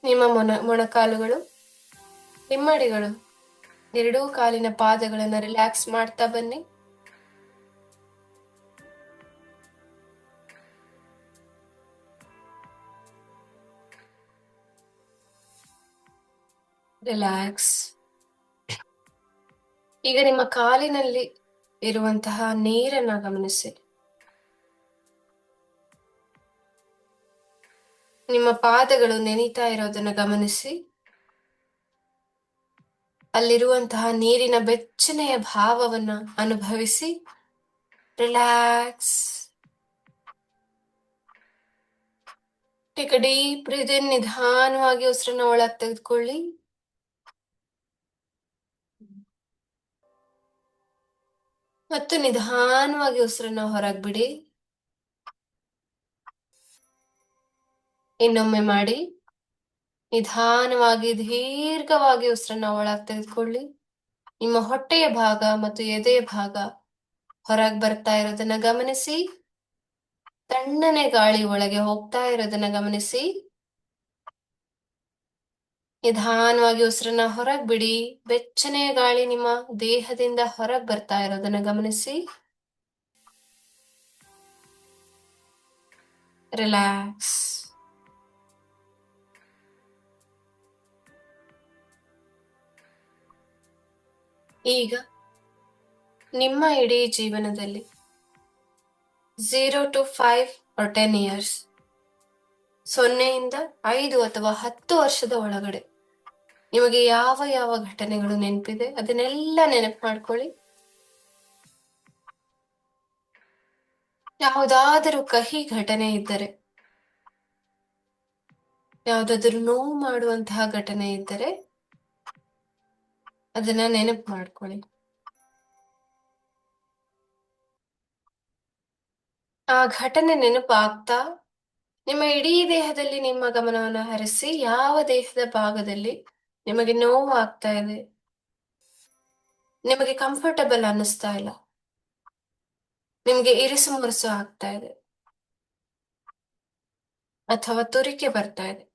ನಿಮ್ಮ ಮೊಣಕಾಲುಗಳು, ಹಿಮ್ಮಡಿಗಳು, ಎರಡೂ ಕಾಲಿನ ಪಾದಗಳನ್ನ ರಿಲ್ಯಾಕ್ಸ್ ಮಾಡ್ತಾ ಬನ್ನಿ. ರಿಲ್ಯಾಕ್ಸ್. ಈಗ ನಿಮ್ಮ ಕಾಲಿನಲ್ಲಿ ಇರುವಂತಹ ನೀರನ್ನ ಗಮನಿಸಿ. ನಿಮ್ಮ ಪಾದಗಳು ನೆನೀತಾ ಇರೋದನ್ನ ಗಮನಿಸಿ. ಅಲ್ಲಿರುವಂತಹ ನೀರಿನ ಬೆಚ್ಚನೆಯ ಭಾವವನ್ನ ಅನುಭವಿಸಿ. Relax. Take a deep breath in. ನಿಧಾನವಾಗಿ ಉಸಿರನ್ನ ಒಳಗೆ ತೆಗೆದುಕೊಳ್ಳಿ. ಮತ್ತು ನಿಧಾನವಾಗಿ ಉಸಿರನ್ನ ಹೊರಗೆ ಬಿಡಿ. ಇನ್ನೊಮ್ಮೆ ಮಾಡಿ. ನಿಧಾನವಾಗಿ ದೀರ್ಘವಾಗಿ ಉಸಿರನ್ನ ಒಳಗೆ ತೆಗೆದುಕೊಳ್ಳಿ. ನಿಮ್ಮ ಹೊಟ್ಟೆಯ ಭಾಗ ಮತ್ತು ಎದೆಯ ಭಾಗ ಹೊರಗೆ ಬರ್ತಾ ಇರೋದನ್ನ ಗಮನಿಸಿ. ತಣ್ಣನೆ ಗಾಳಿ ಒಳಗೆ ಹೋಗ್ತಾ ಇರೋದನ್ನ ಗಮನಿಸಿ. ನಿಧಾನವಾಗಿ ಉಸಿರನ್ನ ಹೊರಗ್ ಬಿಡಿ. ಬೆಚ್ಚನೆಯ ಗಾಳಿ ನಿಮ್ಮ ದೇಹದಿಂದ ಹೊರಗ್ ಬರ್ತಾ ಇರೋದನ್ನ ಗಮನಿಸಿ. ರಿಲ್ಯಾಕ್ಸ್. ಈಗ ನಿಮ್ಮ ಇಡೀ ಜೀವನದಲ್ಲಿ 0 to 5 or 10 years, 0 5 ಅಥವಾ 10 ವರ್ಷದ ಒಳಗಡೆ ನಿಮಗೆ ಯಾವ ಯಾವ ಘಟನೆಗಳು ನೆನಪಿದೆ ಅದನ್ನೆಲ್ಲ ನೆನಪು ಮಾಡ್ಕೊಳ್ಳಿ. ಯಾವುದಾದರೂ ಕಹಿ ಘಟನೆ ಇದ್ದರೆ, ಯಾವುದಾದರೂ ನೋವು ಮಾಡುವಂತಹ ಘಟನೆ ಇದ್ದರೆ ಅದನ್ನ ನೆನಪು ಮಾಡ್ಕೊಳ್ಳಿ. ಆ ಘಟನೆ ನೆನಪಾಗ್ತಾ ನಿಮ್ಮ ಇಡೀ ದೇಹದಲ್ಲಿ ನಿಮ್ಮ ಗಮನವನ್ನು ಹರಿಸಿ. ಯಾವ ದೇಹದ ಭಾಗದಲ್ಲಿ ನಿಮಗೆ ನೋವು ಆಗ್ತಾ ಇದೆ, ನಿಮಗೆ ಕಂಫರ್ಟಬಲ್ ಅನ್ನಿಸ್ತಾ ಇಲ್ಲ, ನಿಮಗೆ ಇರಿಸು ಮುರುಸು ಆಗ್ತಾ ಇದೆ ಅಥವಾ ತುರಿಕೆ ಬರ್ತಾ ಇದೆ,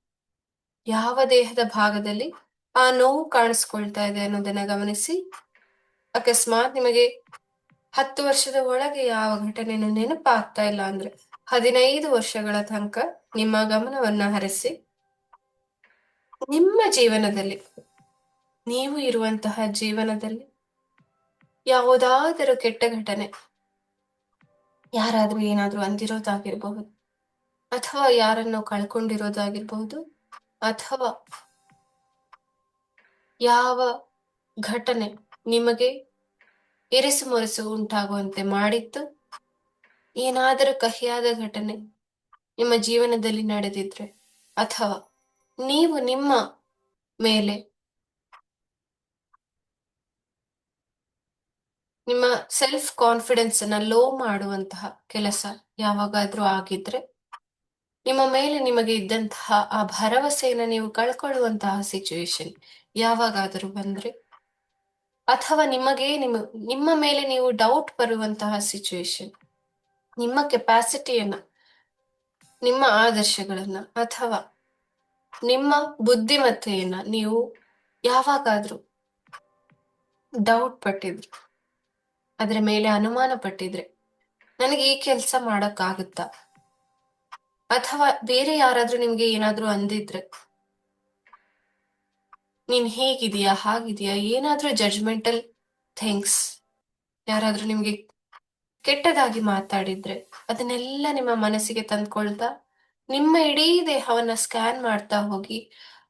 ಯಾವ ದೇಹದ ಭಾಗದಲ್ಲಿ ಆ ನೋವು ಕಾಣಿಸ್ಕೊಳ್ತಾ ಇದೆ ಅನ್ನೋದನ್ನ ಗಮನಿಸಿ. ಅಕಸ್ಮಾತ್ ನಿಮಗೆ 10 ವರ್ಷದ ಒಳಗೆ ಯಾವ ಘಟನೆನೂ ನೆನಪಾಗ್ತಾ ಇಲ್ಲ ಅಂದ್ರೆ 15 ವರ್ಷಗಳ ತನಕ ನಿಮ್ಮ ಗಮನವನ್ನ ಹರಿಸಿ. ನಿಮ್ಮ ಜೀವನದಲ್ಲಿ, ನೀವು ಇರುವಂತಹ ಜೀವನದಲ್ಲಿ ಯಾವುದಾದರೂ ಕೆಟ್ಟ ಘಟನೆ, ಯಾರಾದ್ರೂ ಏನಾದ್ರೂ ಅಂದಿರೋದಾಗಿರ್ಬಹುದು, ಅಥವಾ ಯಾರನ್ನು ಕಳ್ಕೊಂಡಿರೋದಾಗಿರ್ಬಹುದು, ಅಥವಾ ಯಾವ ಘಟನೆ ನಿಮಗೆ ಇರಿಸು ಮುರಿಸು ಉಂಟಾಗುವಂತೆ ಮಾಡಿತ್ತು, ಏನಾದರೂ ಕಹಿಯಾದ ಘಟನೆ ನಿಮ್ಮ ಜೀವನದಲ್ಲಿ ನಡೆದಿದ್ರೆ, ಅಥವಾ ನೀವು ನಿಮ್ಮ ಮೇಲೆ ನಿಮ್ಮ ಸೆಲ್ಫ್ ಕಾನ್ಫಿಡೆನ್ಸ್ ಅನ್ನ ಲೋ ಮಾಡುವಂತಹ ಕೆಲಸ ಯಾವಾಗಾದ್ರೂ ಆಗಿದ್ರೆ, ನಿಮ್ಮ ಮೇಲೆ ನಿಮಗೆ ಇದ್ದಂತಹ ಆ ಭರವಸೆಯನ್ನ ನೀವು ಕಳ್ಕೊಳ್ಳುವಂತಹ ಸಿಚುವೇಶನ್ ಯಾವಾಗಾದರೂ ಬಂದ್ರೆ, ಅಥವಾ ನಿಮ್ಮ ಮೇಲೆ ನೀವು ಡೌಟ್ ಬರುವಂತಹ ಸಿಚುವೇಶನ್, ನಿಮ್ಮ ಕೆಪಾಸಿಟಿಯನ್ನ, ನಿಮ್ಮ ಆದರ್ಶಗಳನ್ನ ಅಥವಾ ನಿಮ್ಮ ಬುದ್ಧಿಮತ್ತೆಯನ್ನ ನೀವು ಯಾವಾಗಾದ್ರೂ ಡೌಟ್ ಪಟ್ಟಿದ್ರೆ, ಅದರ ಮೇಲೆ ಅನುಮಾನ ಪಟ್ಟಿದ್ರೆ, ನನಗೆ ಈ ಕೆಲಸ ಮಾಡಕ್ಕಾಗುತ್ತಾ, ಅಥವಾ ಬೇರೆ ಯಾರಾದ್ರೂ ನಿಮ್ಗೆ ಏನಾದ್ರೂ ಅಂದಿದ್ರೆ, ನೀನ್ ಹೇಗಿದೀಯಾ ಹಾಗಿದೀಯಾ, ಏನಾದ್ರೂ ಜಡ್ಜ್ಮೆಂಟಲ್ ಥಿಂಗ್ಸ್ ಯಾರಾದ್ರೂ ನಿಮ್ಗೆ ಕೆಟ್ಟದಾಗಿ ಮಾತಾಡಿದ್ರೆ, ಅದನ್ನೆಲ್ಲ ನಿಮ್ಮ ಮನಸ್ಸಿಗೆ ತಂದ್ಕೊಳ್ತಾ ನಿಮ್ಮ ಇಡೀ ದೇಹವನ್ನ ಸ್ಕ್ಯಾನ್ ಮಾಡ್ತಾ ಹೋಗಿ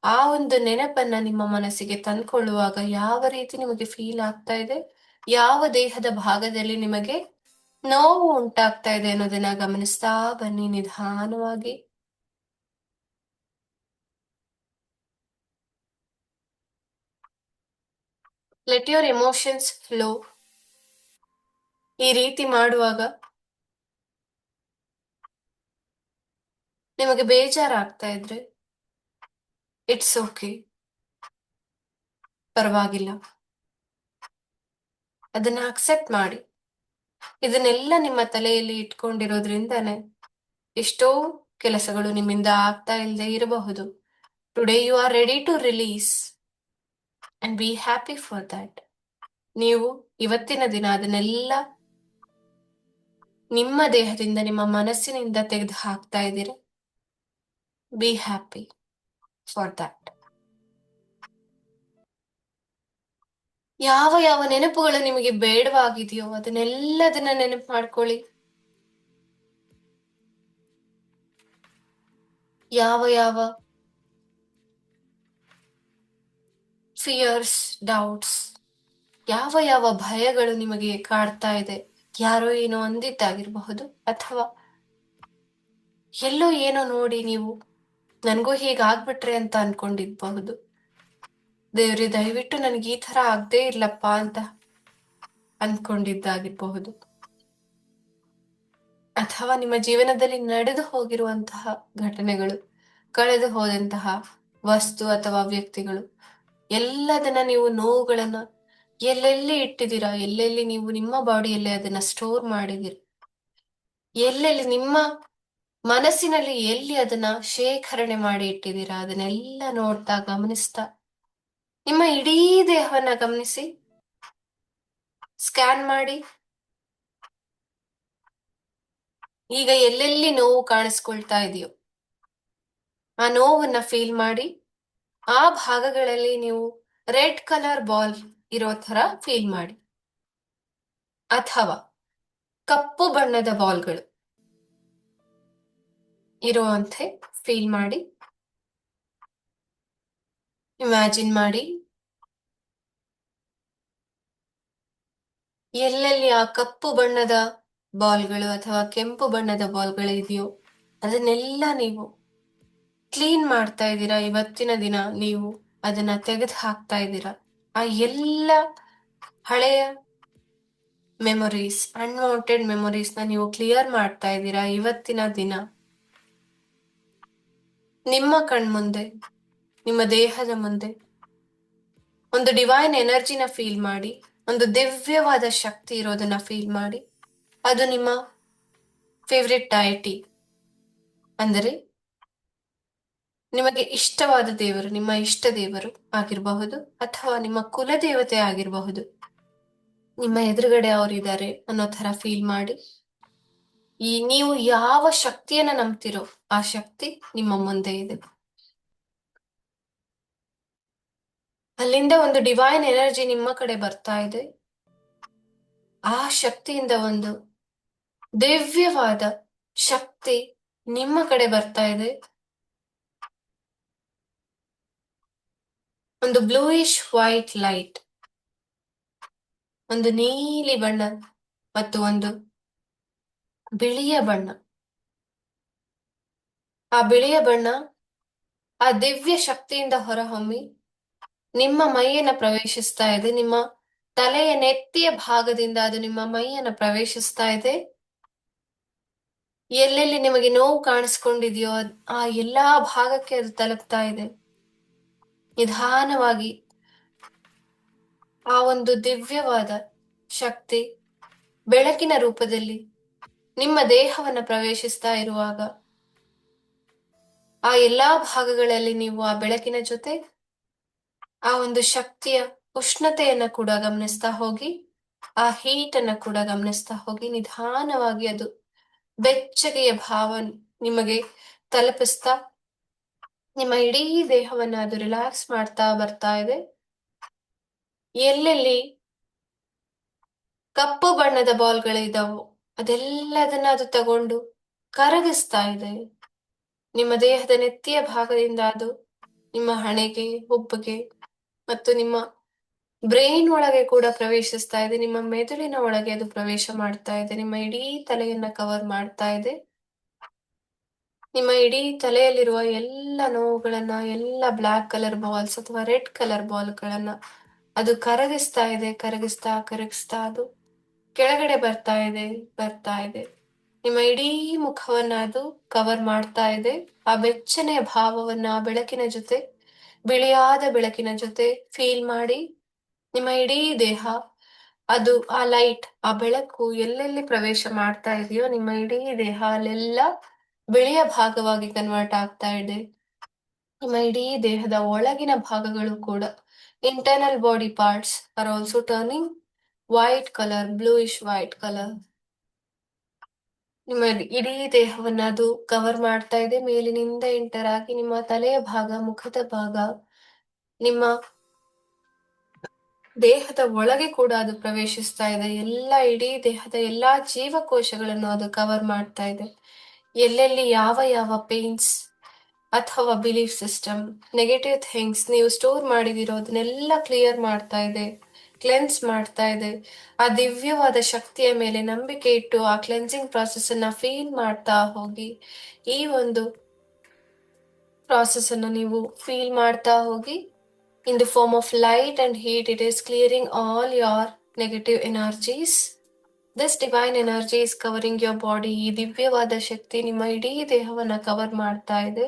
ಆ ಒಂದು ನೆನಪನ್ನ ನಿಮ್ಮ ಮನಸ್ಸಿಗೆ ತಂದ್ಕೊಳ್ಳುವಾಗ ಯಾವ ರೀತಿ ನಿಮಗೆ ಫೀಲ್ ಆಗ್ತಾ ಇದೆ, ಯಾವ ದೇಹದ ಭಾಗದಲ್ಲಿ ನಿಮಗೆ ನೋವು ಉಂಟಾಗ್ತಾ ಇದೆ ಅನ್ನೋದನ್ನ ಗಮನಿಸ್ತಾ ಬನ್ನಿ ನಿಧಾನವಾಗಿ. Let your emotions flow. ಈ ರೀತಿ ಮಾಡುವಾಗ ನಿಮಗೆ ಬೇಜಾರಾಗ್ತಾ ಇದ್ರೆ ಇಟ್ಸ್ ಓಕೆ, ಪರವಾಗಿಲ್ಲ, ಅದನ್ನ ಅಕ್ಸೆಪ್ಟ್ ಮಾಡಿ. ಇದನ್ನೆಲ್ಲ ನಿಮ್ಮ ತಲೆಯಲ್ಲಿ ಇಟ್ಕೊಂಡಿರೋದ್ರಿಂದಾನೆ ಎಷ್ಟೋ ಕೆಲಸಗಳು ನಿಮ್ಮಿಂದ ಆಗ್ತಾ ಇಲ್ಲದೆ ಇರಬಹುದು. Today you are ready to release and be happy for that. ನೀವು ಇವತ್ತಿನ ದಿನ ಅದನ್ನೆಲ್ಲ ನಿಮ್ಮ ದೇಹದಿಂದ, ನಿಮ್ಮ ಮನಸ್ಸಿನಿಂದ ತೆಗೆದು ಹಾಕ್ತಾ ಇದ್ದೀರ. B happy for that. ಯಾವ ಯಾವ ನೆನಪುಗಳು ನಿಮಗೆ ಬೇಡವಾಗಿದೆಯೋ ಅದನ್ನೆಲ್ಲದನ್ನ ನೆನಪು ಮಾಡ್ಕೊಳ್ಳಿ. ಯಾವ ಯಾವ ಫಿಯರ್ಸ್, ಡೌಟ್ಸ್, ಯಾವ ಯಾವ ಭಯಗಳು ನಿಮಗೆ ಕಾಡ್ತಾ ಇದೆ, ಯಾರೋ ಏನೋ ಅಂದಿದ್ದಾಗಿರಬಹುದು, ಅಥವಾ ಎಲ್ಲೋ ಏನೋ ನೋಡಿ ನೀವು ನನ್ಗೂ ಹೀಗಾಗ್ಬಿಟ್ರೆ ಅಂತ ಅನ್ಕೊಂಡಿರ್ಬಹುದು. ದೇವ್ರಿ ದಯವಿಟ್ಟು ನನಗೆ ಈ ತರ ಆಗದೆ ಇರ್ಲಪ್ಪ ಅಂತ ಅನ್ಕೊಂಡಿದ್ದಾಗಿರಬಹುದು, ಅಥವಾ ನಿಮ್ಮ ಜೀವನದಲ್ಲಿ ನಡೆದು ಹೋಗಿರುವಂತಹ ಘಟನೆಗಳು ಕಳೆದು ಹೋದಂತಹ ವಸ್ತು ಅಥವಾ ವ್ಯಕ್ತಿಗಳು, ಎಲ್ಲದನ್ನ ನೀವು ನೋವುಗಳನ್ನ ಎಲ್ಲೆಲ್ಲಿ ಇಟ್ಟಿದ್ದೀರಾ, ಎಲ್ಲೆಲ್ಲಿ ನೀವು ನಿಮ್ಮ ಬಾಡಿಯಲ್ಲಿ ಅದನ್ನ ಸ್ಟೋರ್ ಮಾಡಿದಿರಿ, ಎಲ್ಲೆಲ್ಲಿ ನಿಮ್ಮ ಮನಸ್ಸಿನಲ್ಲಿ ಎಲ್ಲಿ ಅದನ್ನ ಶೇಖರಣೆ ಮಾಡಿ ಇಟ್ಟಿದ್ದೀರಾ, ಅದನ್ನೆಲ್ಲ ನೋಡ್ತಾ ಗಮನಿಸ್ತಾ ನಿಮ್ಮ ಇಡೀ ದೇಹವನ್ನ ಗಮನಿಸಿ, ಸ್ಕ್ಯಾನ್ ಮಾಡಿ. ಈಗ ಎಲ್ಲೆಲ್ಲಿ ನೋವು ಕಾಣಿಸ್ಕೊಳ್ತಾ ಇದೆಯೋ ಆ ನೋವನ್ನ ಫೀಲ್ ಮಾಡಿ. ಆ ಭಾಗಗಳಲ್ಲಿ ನೀವು ರೆಡ್ ಕಲರ್ ಬಾಲ್ ಇರೋ ತರ ಫೀಲ್ ಮಾಡಿ, ಅಥವಾ ಕಪ್ಪು ಬಣ್ಣದ ಬಾಲ್ಗಳು ಇರುವಂತೆ ಫೀಲ್ ಮಾಡಿ, ಇಮ್ಯಾಜಿನ್ ಮಾಡಿ. ಎಲ್ಲೆಲ್ಲಿ ಆ ಕಪ್ಪು ಬಣ್ಣದ ಬಾಲ್ಗಳು ಅಥವಾ ಕೆಂಪು ಬಣ್ಣದ ಬಾಲ್ಗಳು ಇದೆಯೋ ಅದನ್ನೆಲ್ಲ ನೀವು ಕ್ಲೀನ್ ಮಾಡ್ತಾ ಇದ್ದೀರಾ. ಇವತ್ತಿನ ದಿನ ನೀವು ಅದನ್ನ ತೆಗೆದು ಹಾಕ್ತಾ ಇದ್ದೀರಾ. ಆ ಎಲ್ಲ ಹಳೆಯ ಮೆಮೊರೀಸ್, ಅನ್ವಾಂಟೆಡ್ ಮೆಮೊರೀಸ್ ನ ನೀವು ಕ್ಲಿಯರ್ ಮಾಡ್ತಾ ಇದ್ದೀರಾ. ಇವತ್ತಿನ ದಿನ ನಿಮ್ಮ ಕಣ್ಮುಂದೆ, ನಿಮ್ಮ ದೇಹದ ಮುಂದೆ ಒಂದು ಡಿವೈನ್ ಎನರ್ಜಿನ ಫೀಲ್ ಮಾಡಿ, ಒಂದು ದಿವ್ಯವಾದ ಶಕ್ತಿ ಇರೋದನ್ನ ಫೀಲ್ ಮಾಡಿ. ಅದು ನಿಮ್ಮ ಫೇವ್ರೆಟ್ ಡೈಟಿ, ಅಂದರೆ ನಿಮಗೆ ಇಷ್ಟವಾದ ದೇವರು, ನಿಮ್ಮ ಇಷ್ಟ ದೇವರು ಆಗಿರಬಹುದು, ಅಥವಾ ನಿಮ್ಮ ಕುಲದೇವತೆ ಆಗಿರಬಹುದು. ನಿಮ್ಮ ಎದುರುಗಡೆ ಅವರಿದ್ದಾರೆ ಅನ್ನೋ ತರ ಫೀಲ್ ಮಾಡಿ. ನೀವು ಯಾವ ಶಕ್ತಿಯನ್ನ ನಂಬ್ತಿರೋ ಆ ಶಕ್ತಿ ನಿಮ್ಮ ಮುಂದೆ ಇದೆ. ಅಲ್ಲಿಂದ ಒಂದು ಡಿವೈನ್ ಎನರ್ಜಿ ನಿಮ್ಮ ಕಡೆ ಬರ್ತಾ ಇದೆ. ಆ ಶಕ್ತಿಯಿಂದ ಒಂದು ದಿವ್ಯವಾದ ಶಕ್ತಿ ನಿಮ್ಮ ಕಡೆ ಬರ್ತಾ ಇದೆ. ಒಂದು ಬ್ಲೂಯಿಶ್ ವೈಟ್ ಲೈಟ್, ಒಂದು ನೀಲಿ ಬಣ್ಣ ಮತ್ತು ಒಂದು ಬಿಳಿಯ ಬಣ್ಣ. ಆ ಬಿಳಿಯ ಬಣ್ಣ ಆ ದಿವ್ಯ ಶಕ್ತಿಯಿಂದ ಹೊರಹೊಮ್ಮಿ ನಿಮ್ಮ ಮೈಯನ್ನ ಪ್ರವೇಶಿಸ್ತಾ ಇದೆ. ನಿಮ್ಮ ತಲೆಯ ನೆತ್ತಿಯ ಭಾಗದಿಂದ ಅದು ನಿಮ್ಮ ಮೈಯನ್ನ ಪ್ರವೇಶಿಸ್ತಾ ಇದೆ. ಎಲ್ಲೆಲ್ಲಿ ನಿಮಗೆ ನೋವು ಕಾಣಿಸ್ಕೊಂಡಿದೆಯೋ ಆ ಎಲ್ಲಾ ಭಾಗಕ್ಕೆ ಅದು ತಲುಪ್ತಾ ಇದೆ. ನಿಧಾನವಾಗಿ ಆ ಒಂದು ದಿವ್ಯವಾದ ಶಕ್ತಿ ಬೆಳಕಿನ ರೂಪದಲ್ಲಿ ನಿಮ್ಮ ದೇಹವನ್ನ ಪ್ರವೇಶಿಸ್ತಾ ಇರುವಾಗ ಆ ಎಲ್ಲಾ ಭಾಗಗಳಲ್ಲಿ ನೀವು ಆ ಬೆಳಕಿನ ಜೊತೆ ಆ ಒಂದು ಶಕ್ತಿಯ ಉಷ್ಣತೆಯನ್ನ ಕೂಡ ಗಮನಿಸ್ತಾ ಹೋಗಿ, ಆ ಹೀಟ್ ಅನ್ನ ಕೂಡ ಗಮನಿಸ್ತಾ ಹೋಗಿ. ನಿಧಾನವಾಗಿ ಅದು ಬೆಚ್ಚಗೆಯ ಭಾವ ನಿಮಗೆ ತಲುಪಿಸ್ತಾ ನಿಮ್ಮ ಇಡೀ ದೇಹವನ್ನ ಅದು ರಿಲ್ಯಾಕ್ಸ್ ಮಾಡ್ತಾ ಬರ್ತಾ ಇದೆ. ಎಲ್ಲೆಲ್ಲಿ ಕಪ್ಪು ಬಣ್ಣದ ಬಾಲ್ಗಳಿದಾವೋ ಅದೆಲ್ಲದನ್ನ ಅದು ತಗೊಂಡು ಕರಗಿಸ್ತಾ ಇದೆ. ನಿಮ್ಮ ದೇಹದ ನೆತ್ತಿಯ ಭಾಗದಿಂದ ಅದು ನಿಮ್ಮ ಹಣೆಗೆ, ಹುಬ್ಬಗೆ ಮತ್ತು ನಿಮ್ಮ ಬ್ರೈನ್ ಒಳಗೆ ಕೂಡ ಪ್ರವೇಶಿಸ್ತಾ ಇದೆ. ನಿಮ್ಮ ಮೆದುಳಿನ ಒಳಗೆ ಅದು ಪ್ರವೇಶ ಮಾಡ್ತಾ ಇದೆ. ನಿಮ್ಮ ಇಡೀ ತಲೆಯನ್ನ ಕವರ್ ಮಾಡ್ತಾ ಇದೆ. ನಿಮ್ಮ ಇಡೀ ತಲೆಯಲ್ಲಿರುವ ಎಲ್ಲ ನೋವುಗಳನ್ನ, ಎಲ್ಲ ಬ್ಲ್ಯಾಕ್ ಕಲರ್ ಬಾಲ್ಸ್ ಅಥವಾ ರೆಡ್ ಕಲರ್ ಬಾಲ್ಗಳನ್ನ ಅದು ಕರಗಿಸ್ತಾ ಇದೆ. ಕರಗಿಸ್ತಾ ಕರಗಿಸ್ತಾ ಅದು ಕೆಳಗಡೆ ಬರ್ತಾ ಇದೆ, ಬರ್ತಾ ಇದೆ. ನಿಮ್ಮ ಇಡೀ ಮುಖವನ್ನ ಅದು ಕವರ್ ಮಾಡ್ತಾ ಇದೆ. ಆ ಬೆಚ್ಚನೆಯ ಭಾವವನ್ನ ಆ ಬೆಳಕಿನ ಜೊತೆ, ಬಿಳಿಯಾದ ಬೆಳಕಿನ ಜೊತೆ ಫೀಲ್ ಮಾಡಿ. ನಿಮ್ಮ ಇಡೀ ದೇಹ ಅದು ಆ ಲೈಟ್, ಆ ಬೆಳಕು ಎಲ್ಲೆಲ್ಲಿ ಪ್ರವೇಶ ಮಾಡ್ತಾ ಇದೆಯೋ ನಿಮ್ಮ ಇಡೀ ದೇಹ ಅಲ್ಲೆಲ್ಲ ಬಿಳಿಯ ಭಾಗವಾಗಿ ಕನ್ವರ್ಟ್ ಆಗ್ತಾ ಇದೆ. ನಿಮ್ಮ ಇಡೀ ದೇಹದ ಒಳಗಿನ ಭಾಗಗಳು ಕೂಡ, internal body parts are also turning white colour, bluish white colour. ನಿಮ್ಮ ಇಡೀ ದೇಹವನ್ನ ಅದು ಕವರ್ ಮಾಡ್ತಾ ಇದೆ. ಮೇಲಿನಿಂದ ಎಂಟರ್ ಆಗಿ ನಿಮ್ಮ ತಲೆಯ ಭಾಗ, ಮುಖದ ಭಾಗ, ನಿಮ್ಮ ದೇಹದ ಒಳಗೆ ಕೂಡ ಅದು ಪ್ರವೇಶಿಸ್ತಾ ಇದೆ. ಎಲ್ಲ ಇಡೀ ದೇಹದ ಎಲ್ಲಾ ಜೀವಕೋಶಗಳನ್ನು ಅದು ಕವರ್ ಮಾಡ್ತಾ ಇದೆ. ಎಲ್ಲೆಲ್ಲಿ ಯಾವ ಯಾವ ಪೇನ್ಸ್ ಅಥವಾ ಬಿಲೀಫ್ ಸಿಸ್ಟಮ್, ನೆಗೆಟಿವ್ ಥಿಂಗ್ಸ್ ನೀವು ಸ್ಟೋರ್ ಮಾಡಿದಿರೋ ಅದನ್ನೆಲ್ಲ ಕ್ಲಿಯರ್ ಮಾಡ್ತಾ ಇದೆ, ಕ್ಲೆನ್ಸ್ ಮಾಡ್ತಾ ಇದೆ. ಆ ದಿವ್ಯವಾದ ಶಕ್ತಿಯ ಮೇಲೆ ನಂಬಿಕೆ ಇಟ್ಟು ಆ ಕ್ಲೆನ್ಸಿಂಗ್ ಪ್ರಾಸೆಸ್ ಅನ್ನ ಫೀಲ್ ಮಾಡ್ತಾ ಹೋಗಿ. ಈ ಒಂದು ಪ್ರಾಸೆಸ್ ಅನ್ನ ನೀವು ಫೀಲ್ ಮಾಡ್ತಾ ಹೋಗಿ. In the form of light and heat, it is clearing all your negative energies. This divine energy is covering your body. ಈ ದಿವ್ಯವಾದ ಶಕ್ತಿ ನಿಮ್ಮ ಇಡೀ ದೇಹವನ್ನ ಕವರ್ ಮಾಡ್ತಾ ಇದೆ.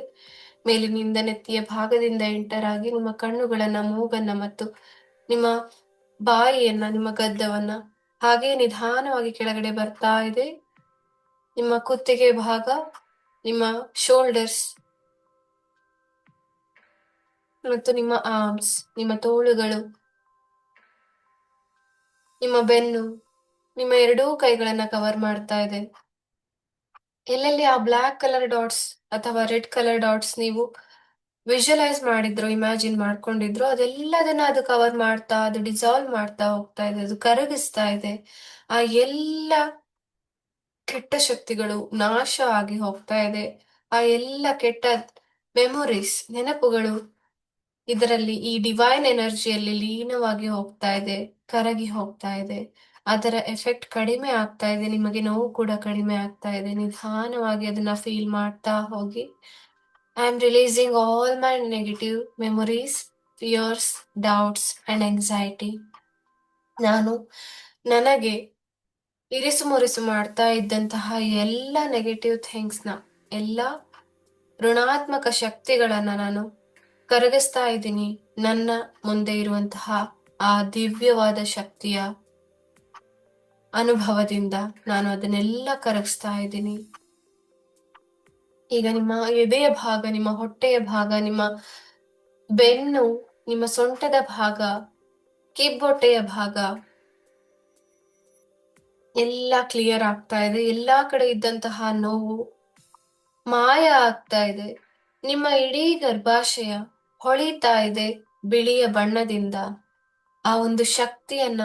ಮೇಲಿನಿಂದ ನೆತ್ತಿಯ ಭಾಗದಿಂದ ಎಂಟರ್ ಆಗಿ ನಿಮ್ಮ ಕಣ್ಣುಗಳನ್ನ, ಮೂಗನ್ನ ಮತ್ತು ನಿಮ್ಮ ಬಾಯಿಯನ್ನ, ನಿಮ್ಮ ಗದ್ದವನ್ನ ಹಾಗೆ ನಿಧಾನವಾಗಿ ಕೆಳಗಡೆ ಬರ್ತಾ ಇದೆ. ನಿಮ್ಮ ಕುತ್ತಿಗೆ ಭಾಗ, ನಿಮ್ಮ ಶೋಲ್ಡರ್ಸ್ ಮತ್ತು ನಿಮ್ಮ ಆರ್ಮ್ಸ್, ನಿಮ್ಮ ತೋಳುಗಳು, ನಿಮ್ಮ ಬೆನ್ನು, ನಿಮ್ಮ ಎರಡೂ ಕೈಗಳನ್ನ ಕವರ್ ಮಾಡ್ತಾ ಇದೆ. ಎಲ್ಲೆಲ್ಲಿ ಆ ಬ್ಲ್ಯಾಕ್ ಕಲರ್ ಡಾಟ್ಸ್ ಅಥವಾ ರೆಡ್ ಕಲರ್ ಡಾಟ್ಸ್ ನೀವು ವಿಜುವಲೈಸ್ ಮಾಡಿದ್ರು, ಇಮ್ಯಾಜಿನ್ ಮಾಡ್ಕೊಂಡಿದ್ರು, ಅದೆಲ್ಲದನ್ನ ಅದು ಕವರ್ ಮಾಡ್ತಾ, ಅದು ಡಿಸಾಲ್ವ್ ಮಾಡ್ತಾ ಹೋಗ್ತಾ ಇದೆ, ಅದು ಕರಗಿಸ್ತಾ ಇದೆ. ಆ ಎಲ್ಲ ಕೆಟ್ಟ ಶಕ್ತಿಗಳು ನಾಶ ಆಗಿ ಹೋಗ್ತಾ ಇದೆ. ಆ ಎಲ್ಲ ಕೆಟ್ಟ ಮೆಮೊರೀಸ್, ನೆನಪುಗಳು ಇದರಲ್ಲಿ ಈ ಡಿವೈನ್ ಎನರ್ಜಿಯಲ್ಲಿ ಲೀನವಾಗಿ ಹೋಗ್ತಾ ಇದೆ, ಕರಗಿ ಹೋಗ್ತಾ ಇದೆ. ಅದರ ಎಫೆಕ್ಟ್ ಕಡಿಮೆ ಆಗ್ತಾ ಇದೆ, ನಿಮಗೆ ನೋವು ಕೂಡ ಕಡಿಮೆ ಆಗ್ತಾ ಇದೆ. ನಿಧಾನವಾಗಿ ಅದನ್ನ ಫೀಲ್ ಮಾಡ್ತಾ ಹೋಗಿ. I am releasing all my negative memories, fierce, doubts and anxiety. ನಾನು ನನಗೆ ಇರಿಸು ಮುರಿಸು ಮಾಡ್ತಾ ಇದ್ದಂತಹ ಎಲ್ಲ ನೆಗೆಟಿವ್ ಥಿಂಗ್ಸ್ನ, ಎಲ್ಲ ಋಣಾತ್ಮಕ ಶಕ್ತಿಗಳನ್ನ ನಾನು ಕರಗಿಸ್ತಾ ಇದ್ದೀನಿ. ನನ್ನ ಮುಂದೆ ಇರುವಂತಹ ಆ ದಿವ್ಯವಾದ ಶಕ್ತಿಯ ಅನುಭವದಿಂದ ನಾನು ಅದನ್ನೆಲ್ಲ ಕರಗಿಸ್ತಾ ಇದ್ದೀನಿ. ಈಗ ನಿಮ್ಮ ಎದೆಯ ಭಾಗ, ನಿಮ್ಮ ಹೊಟ್ಟೆಯ ಭಾಗ, ನಿಮ್ಮ ಬೆನ್ನು, ನಿಮ್ಮ ಸೊಂಟದ ಭಾಗ, ಕಿಬ್ಬೊಟ್ಟೆಯ ಭಾಗ ಎಲ್ಲ ಕ್ಲಿಯರ್ ಆಗ್ತಾ ಇದೆ. ಎಲ್ಲಾ ಕಡೆ ಇದ್ದಂತಹ ನೋವು ಮಾಯ ಆಗ್ತಾ ಇದೆ. ನಿಮ್ಮ ಇಡೀ ಗರ್ಭಾಶಯ ಹೊಳಿತಾ ಇದೆ ಬಿಳಿಯ ಬಣ್ಣದಿಂದ. ಆ ಒಂದು ಶಕ್ತಿಯನ್ನ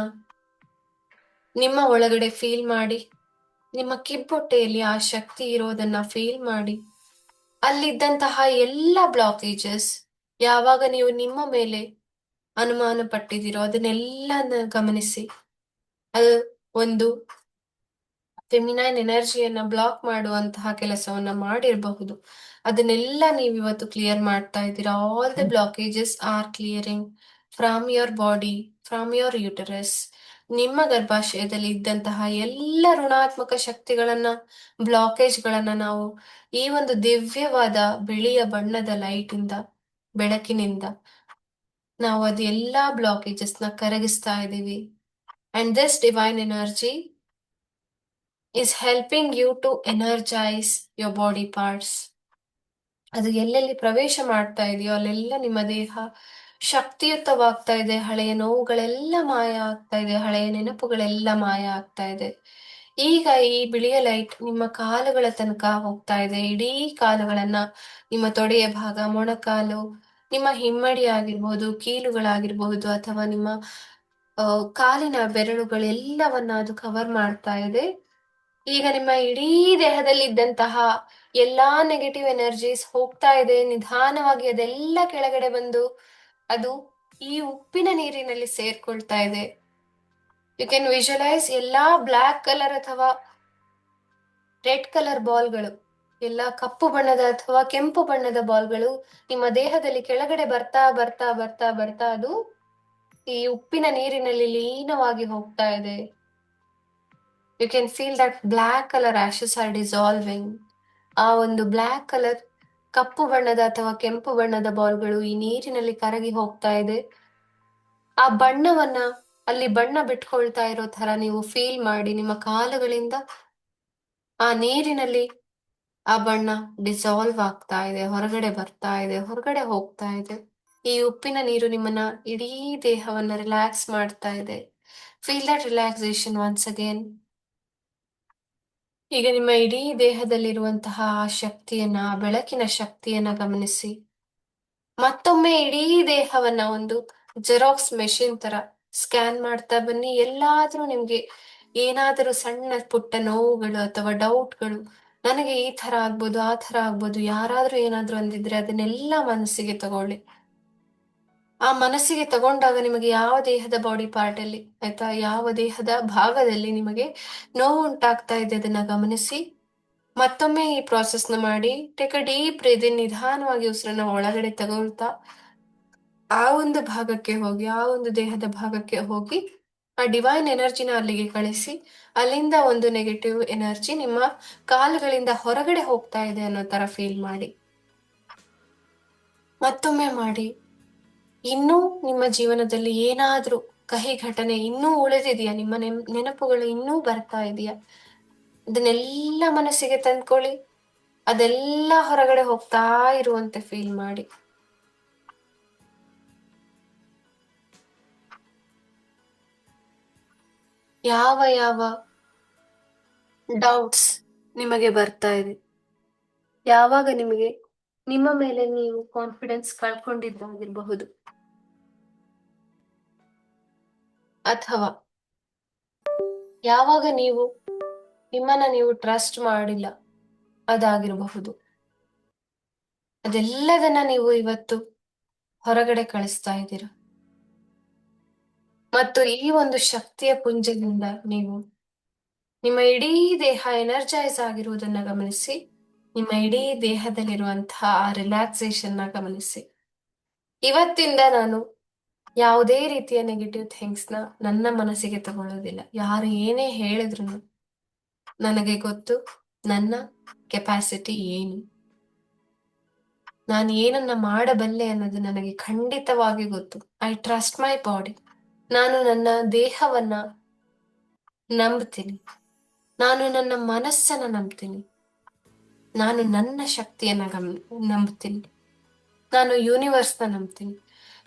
ನಿಮ್ಮ ಒಳಗಡೆ ಫೀಲ್ ಮಾಡಿ. ನಿಮ್ಮ ಕಿಬ್ಬೊಟ್ಟೆಯಲ್ಲಿ ಆ ಶಕ್ತಿ ಇರೋದನ್ನ ಫೀಲ್ ಮಾಡಿ. ಅಲ್ಲಿದ್ದಂತಹ ಎಲ್ಲ ಬ್ಲಾಕೇಜಸ್, ಯಾವಾಗ ನೀವು ನಿಮ್ಮ ಮೇಲೆ ಅನುಮಾನ ಪಟ್ಟಿದ್ದೀರೋ ಅದನ್ನೆಲ್ಲ ಗಮನಿಸಿ. ಅದು ಒಂದು ಫೆಮಿನೈನ್ ಎನರ್ಜಿಯನ್ನ ಬ್ಲಾಕ್ ಮಾಡುವಂತಹ ಕೆಲಸವನ್ನ ಮಾಡಿರಬಹುದು. ಅದನ್ನೆಲ್ಲ ನೀವು ಇವತ್ತು ಕ್ಲಿಯರ್ ಮಾಡ್ತಾ ಇದ್ದೀರಾ. All the blockages are clearing from your body, from your uterus. ನಿಮ್ಮ ಗರ್ಭಾಶಯದಲ್ಲಿ ಇದ್ದಂತಹ ಎಲ್ಲ ಋಣಾತ್ಮಕ ಶಕ್ತಿಗಳನ್ನ, ಬ್ಲಾಕೇಜ್ಗಳನ್ನ ನಾವು ಈ ಒಂದು ದಿವ್ಯವಾದ ಬಿಳಿಯ ಬಣ್ಣದ ಲೈಟ್ ಇಂದ, ಬೆಳಕಿನಿಂದ ನಾವು ಅದೆಲ್ಲಾ ಬ್ಲಾಕೇಜಸ್ ನ ಕರಗಿಸ್ತಾ ಇದ್ದೀವಿ. And this divine energy is helping you to energize your body parts. ಅದು ಎಲ್ಲೆಲ್ಲಿ ಪ್ರವೇಶ ಮಾಡ್ತಾ ಇದೆಯೋ ಅಲ್ಲೆಲ್ಲ ನಿಮ್ಮ ದೇಹ ಶಕ್ತಿಯುತವಾಗ್ತಾ ಇದೆ. ಹಳೆಯ ನೋವುಗಳೆಲ್ಲ ಮಾಯ ಆಗ್ತಾ ಇದೆ, ಹಳೆಯ ನೆನಪುಗಳೆಲ್ಲ ಮಾಯ ಆಗ್ತಾ ಇದೆ. ಈಗ ಈ ಬಿಳಿಯ ಲೈಟ್ ನಿಮ್ಮ ಕಾಲುಗಳ ತನಕ ಹೋಗ್ತಾ ಇದೆ. ಇಡೀ ಕಾಲುಗಳನ್ನ, ನಿಮ್ಮ ತೊಡೆಯ ಭಾಗ, ಮೊಣಕಾಲು, ನಿಮ್ಮ ಹಿಮ್ಮಡಿ ಆಗಿರ್ಬಹುದು, ಕೀಲುಗಳಾಗಿರ್ಬಹುದು, ಅಥವಾ ನಿಮ್ಮ ಕಾಲಿನ ಬೆರಳುಗಳೆಲ್ಲವನ್ನ ಅದು ಕವರ್ ಮಾಡ್ತಾ ಇದೆ. ಈಗ ನಿಮ್ಮ ಇಡೀ ದೇಹದಲ್ಲಿ ಇದ್ದಂತಹ ಎಲ್ಲಾ ನೆಗೆಟಿವ್ ಎನರ್ಜೀಸ್ ಹೋಗ್ತಾ ಇದೆ. ನಿಧಾನವಾಗಿ ಅದೆಲ್ಲ ಕೆಳಗಡೆ ಬಂದು ಅದು ಈ ಉಪ್ಪಿನ ನೀರಿನಲ್ಲಿ ಸೇರ್ಕೊಳ್ತಾ ಇದೆ. ಯು ಕ್ಯಾನ್ ವಿಜುವಲೈಸ್ ಎಲ್ಲಾ ಬ್ಲ್ಯಾಕ್ ಕಲರ್ ಅಥವಾ ರೆಡ್ ಕಲರ್ ಬಾಲ್ಗಳು, ಎಲ್ಲ ಕಪ್ಪು ಬಣ್ಣದ ಅಥವಾ ಕೆಂಪು ಬಣ್ಣದ ಬಾಲ್ಗಳು ನಿಮ್ಮ ದೇಹದಲ್ಲಿ ಕೆಳಗಡೆ ಬರ್ತಾ ಬರ್ತಾ ಬರ್ತಾ ಬರ್ತಾ ಅದು ಈ ಉಪ್ಪಿನ ನೀರಿನಲ್ಲಿ ಲೀನವಾಗಿ ಹೋಗ್ತಾ ಇದೆ. You can feel that black color ashes are dissolving. ಆ ಒಂದು ಬ್ಲ್ಯಾಕ್ ಕಲರ್, ಕಪ್ಪು ಬಣ್ಣದ ಅಥವಾ ಕೆಂಪು ಬಣ್ಣದ ಬಾಲ್ಗಳು ಈ ನೀರಿನಲ್ಲಿ ಕರಗಿ ಹೋಗ್ತಾ ಇದೆ. ಆ ಬಣ್ಣವನ್ನ ಅಲ್ಲಿ ಬಣ್ಣ ಬಿಟ್ಕೊಳ್ತಾ ಇರೋ ತರ ನೀವು ಫೀಲ್ ಮಾಡಿ. ನಿಮ್ಮ ಕಾಲುಗಳಿಂದ ಆ ನೀರಿನಲ್ಲಿ ಆ ಬಣ್ಣ ಡಿಸಾಲ್ವ್ ಆಗ್ತಾ ಇದೆ, ಹೊರಗಡೆ ಬರ್ತಾ ಇದೆ, ಹೊರಗಡೆ ಹೋಗ್ತಾ ಇದೆ. ಈ ಉಪ್ಪಿನ ನೀರು ನಿಮ್ಮನ್ನ ಇಡೀ ದೇಹವನ್ನ ರಿಲ್ಯಾಕ್ಸ್ ಮಾಡ್ತಾ ಇದೆ. Feel that relaxation once again. ಈಗ ನಿಮ್ಮ ಇಡೀ ದೇಹದಲ್ಲಿರುವಂತಹ ಆ ಶಕ್ತಿಯನ್ನ, ಆ ಬೆಳಕಿನ ಶಕ್ತಿಯನ್ನ ಗಮನಿಸಿ. ಮತ್ತೊಮ್ಮೆ ಇಡೀ ದೇಹವನ್ನ ಒಂದು ಜೆರಾಕ್ಸ್ ಮೆಷಿನ್ ತರ ಸ್ಕ್ಯಾನ್ ಮಾಡ್ತಾ ಬನ್ನಿ. ಎಲ್ಲಾದ್ರೂ ನಿಮ್ಗೆ ಏನಾದರೂ ಸಣ್ಣ ಪುಟ್ಟ ನೋವುಗಳು ಅಥವಾ ಡೌಟ್ಗಳು, ನನಗೆ ಈ ತರ ಆಗ್ಬೋದು, ಆ ತರ ಆಗ್ಬೋದು, ಯಾರಾದ್ರೂ ಏನಾದ್ರೂ ಅಂದಿದ್ರೆ ಅದನ್ನೆಲ್ಲ ಮನಸ್ಸಿಗೆ ತಗೊಳ್ಳಿ. ಆ ಮನಸ್ಸಿಗೆ ತಗೊಂಡಾಗ ನಿಮಗೆ ಯಾವ ದೇಹದ ಬಾಡಿ ಪಾರ್ಟ್ ಅಲ್ಲಿ, ಆಯ್ತಾ, ಯಾವ ದೇಹದ ಭಾಗದಲ್ಲಿ ನಿಮಗೆ ನೋವು ಉಂಟಾಗ್ತಾ ಇದೆ ಅದನ್ನ ಗಮನಿಸಿ. ಮತ್ತೊಮ್ಮೆ ಈ ಪ್ರಾಸೆಸ್ನ ಮಾಡಿ. Take a deep breath in. ನಿಧಾನವಾಗಿ ಉಸಿರನ್ನ ಒಳಗಡೆ ತಗೊಳ್ತಾ ಆ ಒಂದು ಭಾಗಕ್ಕೆ ಹೋಗಿ, ಆ ಒಂದು ದೇಹದ ಭಾಗಕ್ಕೆ ಹೋಗಿ ಆ ಡಿವೈನ್ ಎನರ್ಜಿನ ಅಲ್ಲಿಗೆ ಕಳಿಸಿ. ಅಲ್ಲಿಂದ ಒಂದು ನೆಗೆಟಿವ್ ಎನರ್ಜಿ ನಿಮ್ಮ ಕಾಲುಗಳಿಂದ ಹೊರಗಡೆ ಹೋಗ್ತಾ ಇದೆ ಅನ್ನೋ ತರ ಫೀಲ್ ಮಾಡಿ. ಮತ್ತೊಮ್ಮೆ ಮಾಡಿ. ಇನ್ನೂ ನಿಮ್ಮ ಜೀವನದಲ್ಲಿ ಏನಾದ್ರೂ ಕಹಿ ಘಟನೆ ಇನ್ನೂ ಉಳಿದಿದೆಯಾ? ನಿಮ್ಮ ನೆನಪುಗಳು ಇನ್ನೂ ಬರ್ತಾ ಇದೆಯಾ? ಅದನ್ನೆಲ್ಲ ಮನಸ್ಸಿಗೆ ತಂದ್ಕೊಳ್ಳಿ. ಅದೆಲ್ಲ ಹೊರಗಡೆ ಹೋಗ್ತಾ ಇರುವಂತೆ ಫೀಲ್ ಮಾಡಿ. ಯಾವ ಯಾವ ಡೌಟ್ಸ್ ನಿಮಗೆ ಬರ್ತಾ ಇದೆ? ಯಾವಾಗ ನಿಮಗೆ ನಿಮ್ಮ ಮೇಲೆ ನೀವು ಕಾನ್ಫಿಡೆನ್ಸ್ ಕಳ್ಕೊಂಡಿದ್ದಾಗಿರಬಹುದು, ಅಥವಾ ಯಾವಾಗ ನೀವು ನಿಮ್ಮನ್ನ ನೀವು ಟ್ರಸ್ಟ್ ಮಾಡಿಲ್ಲ ಅದಾಗಿರಬಹುದು. ಅದೆಲ್ಲದನ್ನ ನೀವು ಇವತ್ತು ಹೊರಗಡೆ ಕಳಿಸ್ತಾ ಇದ್ದೀರಾ. ಮತ್ತು ಈ ಒಂದು ಶಕ್ತಿಯ ಪುಂಜದಿಂದ ನೀವು ನಿಮ್ಮ ಇಡೀ ದೇಹ ಎನರ್ಜೈಸ್ ಆಗಿರುವುದನ್ನ ಗಮನಿಸಿ. ನಿಮ್ಮ ಇಡೀ ದೇಹದಲ್ಲಿರುವಂತಹ ರಿಲ್ಯಾಕ್ಸೇಷನ್ ನ ಗಮನಿಸಿ. ಇವತ್ತಿಂದ ನಾನು ಯಾವುದೇ ರೀತಿಯ ನೆಗೆಟಿವ್ ಥಿಂಗ್ಸ್ ನ ನನ್ನ ಮನಸ್ಸಿಗೆ ತಗೊಳ್ಳೋದಿಲ್ಲ. ಯಾರು ಏನೇ ಹೇಳಿದ್ರು ನನಗೆ ಗೊತ್ತು ನನ್ನ ಕೆಪಾಸಿಟಿ ಏನು, ನಾನು ಏನನ್ನ ಮಾಡಬಲ್ಲೆ ಅನ್ನೋದು ನನಗೆ ಖಂಡಿತವಾಗಿ ಗೊತ್ತು. I trust my body. ನಾನು ನನ್ನ ದೇಹವನ್ನ ನಂಬ್ತೀನಿ. ನಾನು ನನ್ನ ಮನಸ್ಸನ್ನ ನಂಬ್ತೀನಿ. ನಾನು ನನ್ನ ಶಕ್ತಿಯನ್ನ ನಂಬ್ತೀನಿ. ನಾನು ಯೂನಿವರ್ಸ್ನ ನಂಬ್ತೀನಿ.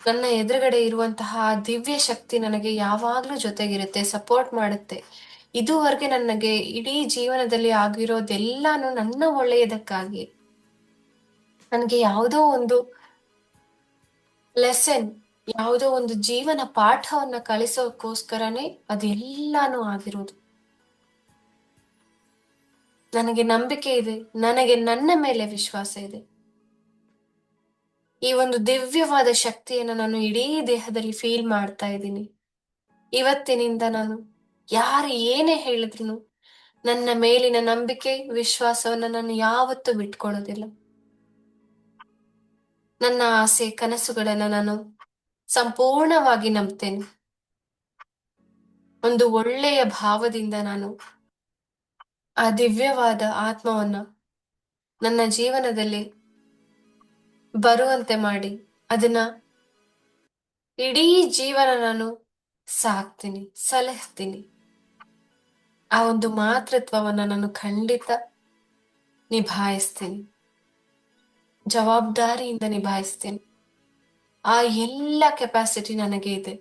ನನ್ನ ಎದುರುಗಡೆ ಇರುವಂತಹ ದಿವ್ಯ ಶಕ್ತಿ ನನಗೆ ಯಾವಾಗ್ಲೂ ಜೊತೆಗಿರುತ್ತೆ, ಸಪೋರ್ಟ್ ಮಾಡುತ್ತೆ. ಇದುವರೆಗೆ ನನಗೆ ಇಡೀ ಜೀವನದಲ್ಲಿ ಆಗಿರೋದೆಲ್ಲಾನು ನನ್ನ ಒಳ್ಳೆಯದಕ್ಕಾಗಿ, ನನಗೆ ಯಾವುದೋ ಒಂದು ಲೆಸನ್, ಯಾವುದೋ ಒಂದು ಜೀವನ ಪಾಠವನ್ನ ಕಲಿಸೋಕ್ಕೋಸ್ಕರನೇ ಅದೆಲ್ಲಾನು ಆಗಿರೋದು. ನನಗೆ ನಂಬಿಕೆ ಇದೆ, ನನಗೆ ನನ್ನ ಮೇಲೆ ವಿಶ್ವಾಸ ಇದೆ. ಈ ಒಂದು ದಿವ್ಯವಾದ ಶಕ್ತಿಯನ್ನು ನಾನು ಇಡೀ ದೇಹದಲ್ಲಿ ಫೀಲ್ ಮಾಡ್ತಾ ಇದ್ದೀನಿ. ಇವತ್ತಿನಿಂದ ನಾನು ಯಾರು ಏನೇ ಹೇಳಿದ್ರು ನನ್ನ ಮೇಲಿನ ನಂಬಿಕೆ ವಿಶ್ವಾಸವನ್ನ ನಾನು ಯಾವತ್ತೂ ಬಿಟ್ಕೊಡೋದಿಲ್ಲ. ನನ್ನ ಆಸೆ ಕನಸುಗಳನ್ನ ನಾನು ಸಂಪೂರ್ಣವಾಗಿ ನಂಬ್ತೇನೆ. ಒಂದು ಒಳ್ಳೆಯ ಭಾವದಿಂದ ನಾನು ಆ ದಿವ್ಯವಾದ ಆತ್ಮವನ್ನ ನನ್ನ ಜೀವನದಲ್ಲಿ ಬರುವಂತೆ ಮಾಡಿ ಅದನ್ನ ಇಡೀ ಜೀವನ ನಾನು ಸಾಕ್ತೀನಿ, ಸಲಹಿಸ್ತೀನಿ. ಆ ಒಂದು ಮಾತೃತ್ವವನ್ನ ನಾನು ಖಂಡಿತ ನಿಭಾಯಿಸ್ತೀನಿ, ಜವಾಬ್ದಾರಿಯಿಂದ ನಿಭಾಯಿಸ್ತೀನಿ. ಆ ಎಲ್ಲ ಕೆಪಾಸಿಟಿ ನನಗೆ ಇದೆ.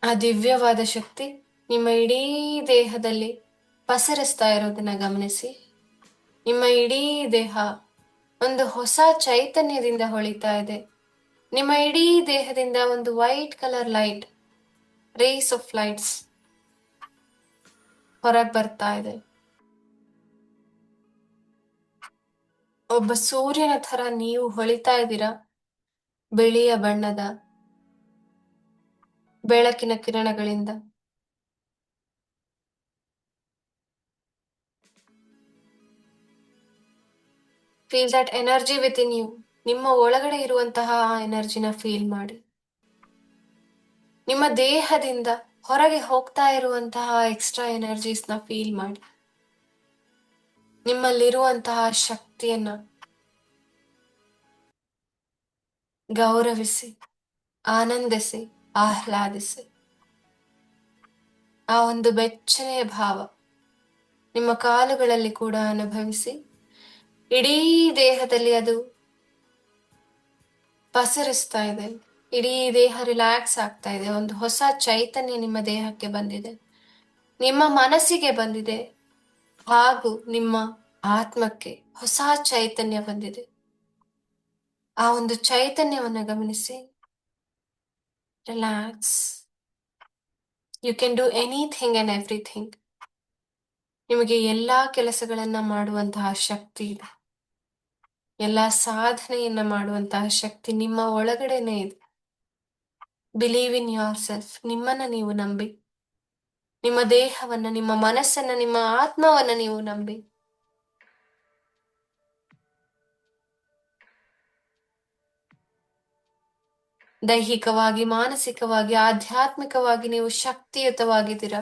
ಆ ದಿವ್ಯವಾದ ಶಕ್ತಿ ನಿಮ್ಮ ಇಡೀ ದೇಹದಲ್ಲಿ ಪಸರಿಸ್ತಾ ಇರೋದನ್ನ ಗಮನಿಸಿ. ನಿಮ್ಮ ಇಡೀ ದೇಹ ಒಂದು ಹೊಸ ಚೈತನ್ಯದಿಂದ ಹೊಳಿತಾ ಇದೆ. ನಿಮ್ಮ ಇಡೀ ದೇಹದಿಂದ ಒಂದು white colour light, rays of lights ಹೊರಗೆ ಬರ್ತಾ ಇದೆ. ಒಬ್ಬ ಸೂರ್ಯನ ತರ ನೀವು ಹೊಳಿತಾ ಇದ್ದೀರಾ. ಬಿಳಿಯ ಬಣ್ಣದ ಬೆಳಕಿನ ಕಿರಣಗಳಿಂದ. Feel that energy within you. ನಿಮ್ಮ ಒಳಗಡೆ ಇರುವಂತಹ ಆ ಎನರ್ಜಿನ ಫೀಲ್ ಮಾಡಿ. ನಿಮ್ಮ ದೇಹದಿಂದ ಹೊರಗೆ ಹೋಗ್ತಾ ಇರುವಂತಹ ಎಕ್ಸ್ಟ್ರಾ ಎನರ್ಜೀಸ್ ನ ಫೀಲ್ ಮಾಡಿ. ನಿಮ್ಮಲ್ಲಿರುವಂತಹ ಶಕ್ತಿಯನ್ನ ಗೌರವಿಸಿ, ಆನಂದಿಸಿ, ಆಹ್ಲಾದಿಸಿ. ಆ ಒಂದು ಬೆಚ್ಚನೆಯ ಭಾವ ನಿಮ್ಮ ಕಾಲುಗಳಲ್ಲಿ ಕೂಡ ಅನುಭವಿಸಿ. ಇಡೀ ದೇಹದಲ್ಲಿ ಅದು ಪಸರಿಸ್ತಾ ಇದೆ. ಇಡೀ ದೇಹ ರಿಲ್ಯಾಕ್ಸ್ ಆಗ್ತಾ ಇದೆ. ಒಂದು ಹೊಸ ಚೈತನ್ಯ ನಿಮ್ಮ ದೇಹಕ್ಕೆ ಬಂದಿದೆ, ನಿಮ್ಮ ಮನಸ್ಸಿಗೆ ಬಂದಿದೆ, ಹಾಗೂ ನಿಮ್ಮ ಆತ್ಮಕ್ಕೆ ಹೊಸ ಚೈತನ್ಯ ಬಂದಿದೆ. ಆ ಒಂದು ಚೈತನ್ಯವನ್ನು ಗಮನಿಸಿ. Relax. You can do anything and everything. ನಿಮಗೆ ಎಲ್ಲಾ ಕೆಲಸಗಳನ್ನ ಮಾಡುವಂತಹ ಶಕ್ತಿ ಇದೆ. ಎಲ್ಲಾ ಸಾಧನೆಯನ್ನ ಮಾಡುವಂತಹ ಶಕ್ತಿ ನಿಮ್ಮ ಒಳಗಡೆನೆ ಇದೆ. Believe in your self. ನಿಮ್ಮನ್ನ ನೀವು ನಂಬಿ. ನಿಮ್ಮ ದೇಹವನ್ನ, ನಿಮ್ಮ ಮನಸ್ಸನ್ನ, ನಿಮ್ಮ ಆತ್ಮವನ್ನ ನೀವು ನಂಬಿ. ದೈಹಿಕವಾಗಿ, ಮಾನಸಿಕವಾಗಿ, ಆಧ್ಯಾತ್ಮಿಕವಾಗಿ ನೀವು ಶಕ್ತಿಯುತವಾಗಿದ್ದೀರಾ.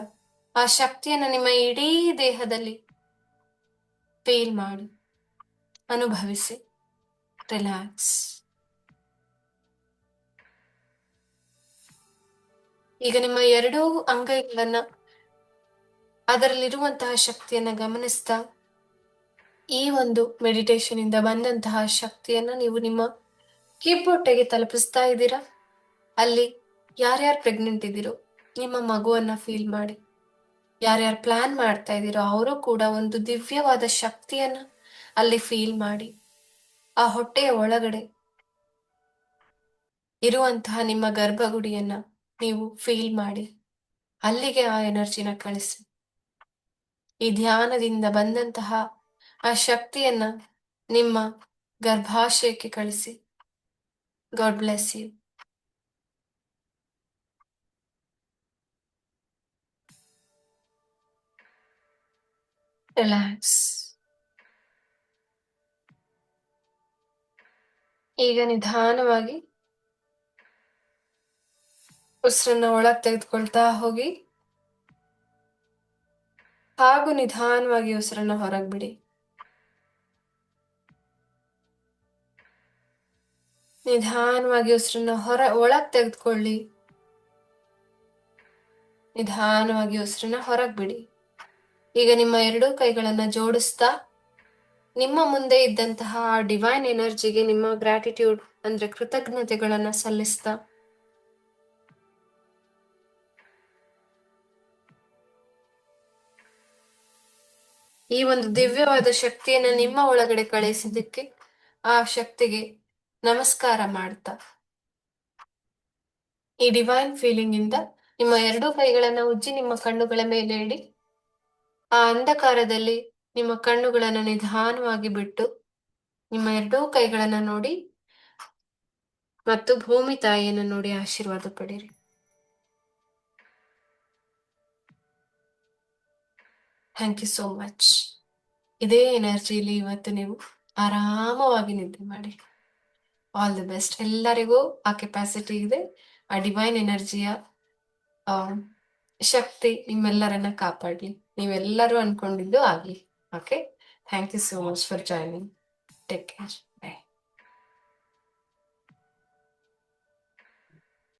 ಆ ಶಕ್ತಿಯನ್ನ ನಿಮ್ಮ ಇಡೀ ದೇಹದಲ್ಲಿ ಫೀಲ್ ಮಾಡಿ, ಅನುಭವಿಸಿ, ರಿಲ್ಯಾಕ್ಸ್. ಈಗ ನಿಮ್ಮ ಎರಡೂ ಅಂಗೈಗಳನ್ನ, ಅದರಲ್ಲಿರುವಂತಹ ಶಕ್ತಿಯನ್ನ ಗಮನಿಸ್ತಾ, ಈ ಒಂದು ಮೆಡಿಟೇಷನ್ ಇಂದ ಬಂದಂತಹ ಶಕ್ತಿಯನ್ನ ನೀವು ನಿಮ್ಮ ಕಿಬ್ಬೊಟ್ಟೆಗೆ ತಲುಪಿಸ್ತಾ ಇದ್ದೀರಾ. ಅಲ್ಲಿ ಯಾರ್ಯಾರು ಪ್ರೆಗ್ನೆಂಟ್ ಇದ್ದೀರೋ ನಿಮ್ಮ ಮಗುವನ್ನ ಫೀಲ್ ಮಾಡಿ. ಯಾರ್ಯಾರು ಪ್ಲಾನ್ ಮಾಡ್ತಾ ಇದ್ದೀರೋ ಅವರು ಕೂಡ ಒಂದು ದಿವ್ಯವಾದ ಶಕ್ತಿಯನ್ನ ಅಲ್ಲಿ ಫೀಲ್ ಮಾಡಿ. ಆ ಹೊಟ್ಟೆಯ ಒಳಗಡೆ ಇರುವಂತಹ ನಿಮ್ಮ ಗರ್ಭಗುಡಿಯನ್ನ ನೀವು ಫೀಲ್ ಮಾಡಿ. ಅಲ್ಲಿಗೆ ಆ ಎನರ್ಜಿನ ಕಳಿಸಿ. ಈ ಧ್ಯಾನದಿಂದ ಬಂದಂತಹ ಆ ಶಕ್ತಿಯನ್ನ ನಿಮ್ಮ ಗರ್ಭಾಶಯಕ್ಕೆ ಕಳಿಸಿ. God bless you. ರಿಲ್ಯಾಕ್ಸ್. ಈಗ ನಿಧಾನವಾಗಿ ಉಸಿರನ್ನ ಒಳಗ್ ತೆಗೆದುಕೊಳ್ತಾ ಹೋಗಿ, ಹಾಗೂ ನಿಧಾನವಾಗಿ ಉಸಿರನ್ನ ಹೊರಗ್ ಬಿಡಿ. ನಿಧಾನವಾಗಿ ಉಸಿರನ್ನ ಒಳಗ್ ತೆಗೆದುಕೊಳ್ಳಿ. ನಿಧಾನವಾಗಿ ಉಸಿರನ್ನ ಹೊರಗ್ ಬಿಡಿ. ಈಗ ನಿಮ್ಮ ಎರಡೂ ಕೈಗಳನ್ನ ಜೋಡಿಸ್ತಾ, ನಿಮ್ಮ ಮುಂದೆ ಇದ್ದಂತಹ ಡಿವೈನ್ ಎನರ್ಜಿಗೆ ನಿಮ್ಮ ಗ್ರಾಟಿಟ್ಯೂಡ್ ಅಂದ್ರೆ ಕೃತಜ್ಞತೆಗಳನ್ನ ಸಲ್ಲಿಸ್ತಾ, ಈ ಒಂದು ದಿವ್ಯವಾದ ಶಕ್ತಿಯನ್ನ ನಿಮ್ಮ ಒಳಗಡೆ ಕಳಿಸಿದ್ದಕ್ಕೆ ಆ ಶಕ್ತಿಗೆ ನಮಸ್ಕಾರ ಮಾಡ್ತಾ, ಈ ಡಿವೈನ್ ಫೀಲಿಂಗ್ ಇಂದ ನಿಮ್ಮ ಎರಡೂ ಕೈಗಳನ್ನ ಉಜ್ಜಿ ನಿಮ್ಮ ಕಣ್ಣುಗಳ ಮೇಲೆ ಇಡಿ. ಆ ಅಂಧಕಾರದಲ್ಲಿ ನಿಮ್ಮ ಕಣ್ಣುಗಳನ್ನ ನಿಧಾನವಾಗಿ ಬಿಟ್ಟು ನಿಮ್ಮ ಎರಡೂ ಕೈಗಳನ್ನ ನೋಡಿ ಮತ್ತು ಭೂಮಿ ತಾಯಿಯನ್ನು ನೋಡಿ ಆಶೀರ್ವಾದ ಪಡೀರಿ. Thank you so much. ಇದೇ ಎನರ್ಜಿಲಿ ಇವತ್ತು ನೀವು ಆರಾಮವಾಗಿ ನಿದ್ದೆ ಮಾಡಿ. All the best. ಎಲ್ಲರಿಗೂ ಆ ಕೆಪಾಸಿಟಿ ಇದೆ. ಆ ಡಿವೈನ್ ಎನರ್ಜಿಯ ಶಕ್ತಿ ನಿಮ್ಮೆಲ್ಲರನ್ನ ಕಾಪಾಡ್ಲಿ. ನೀವೆಲ್ಲರೂ ಅನ್ಕೊಂಡಿದ್ದು ಆಗ್ಲಿ. Okay, thank you so much for joining. Take care.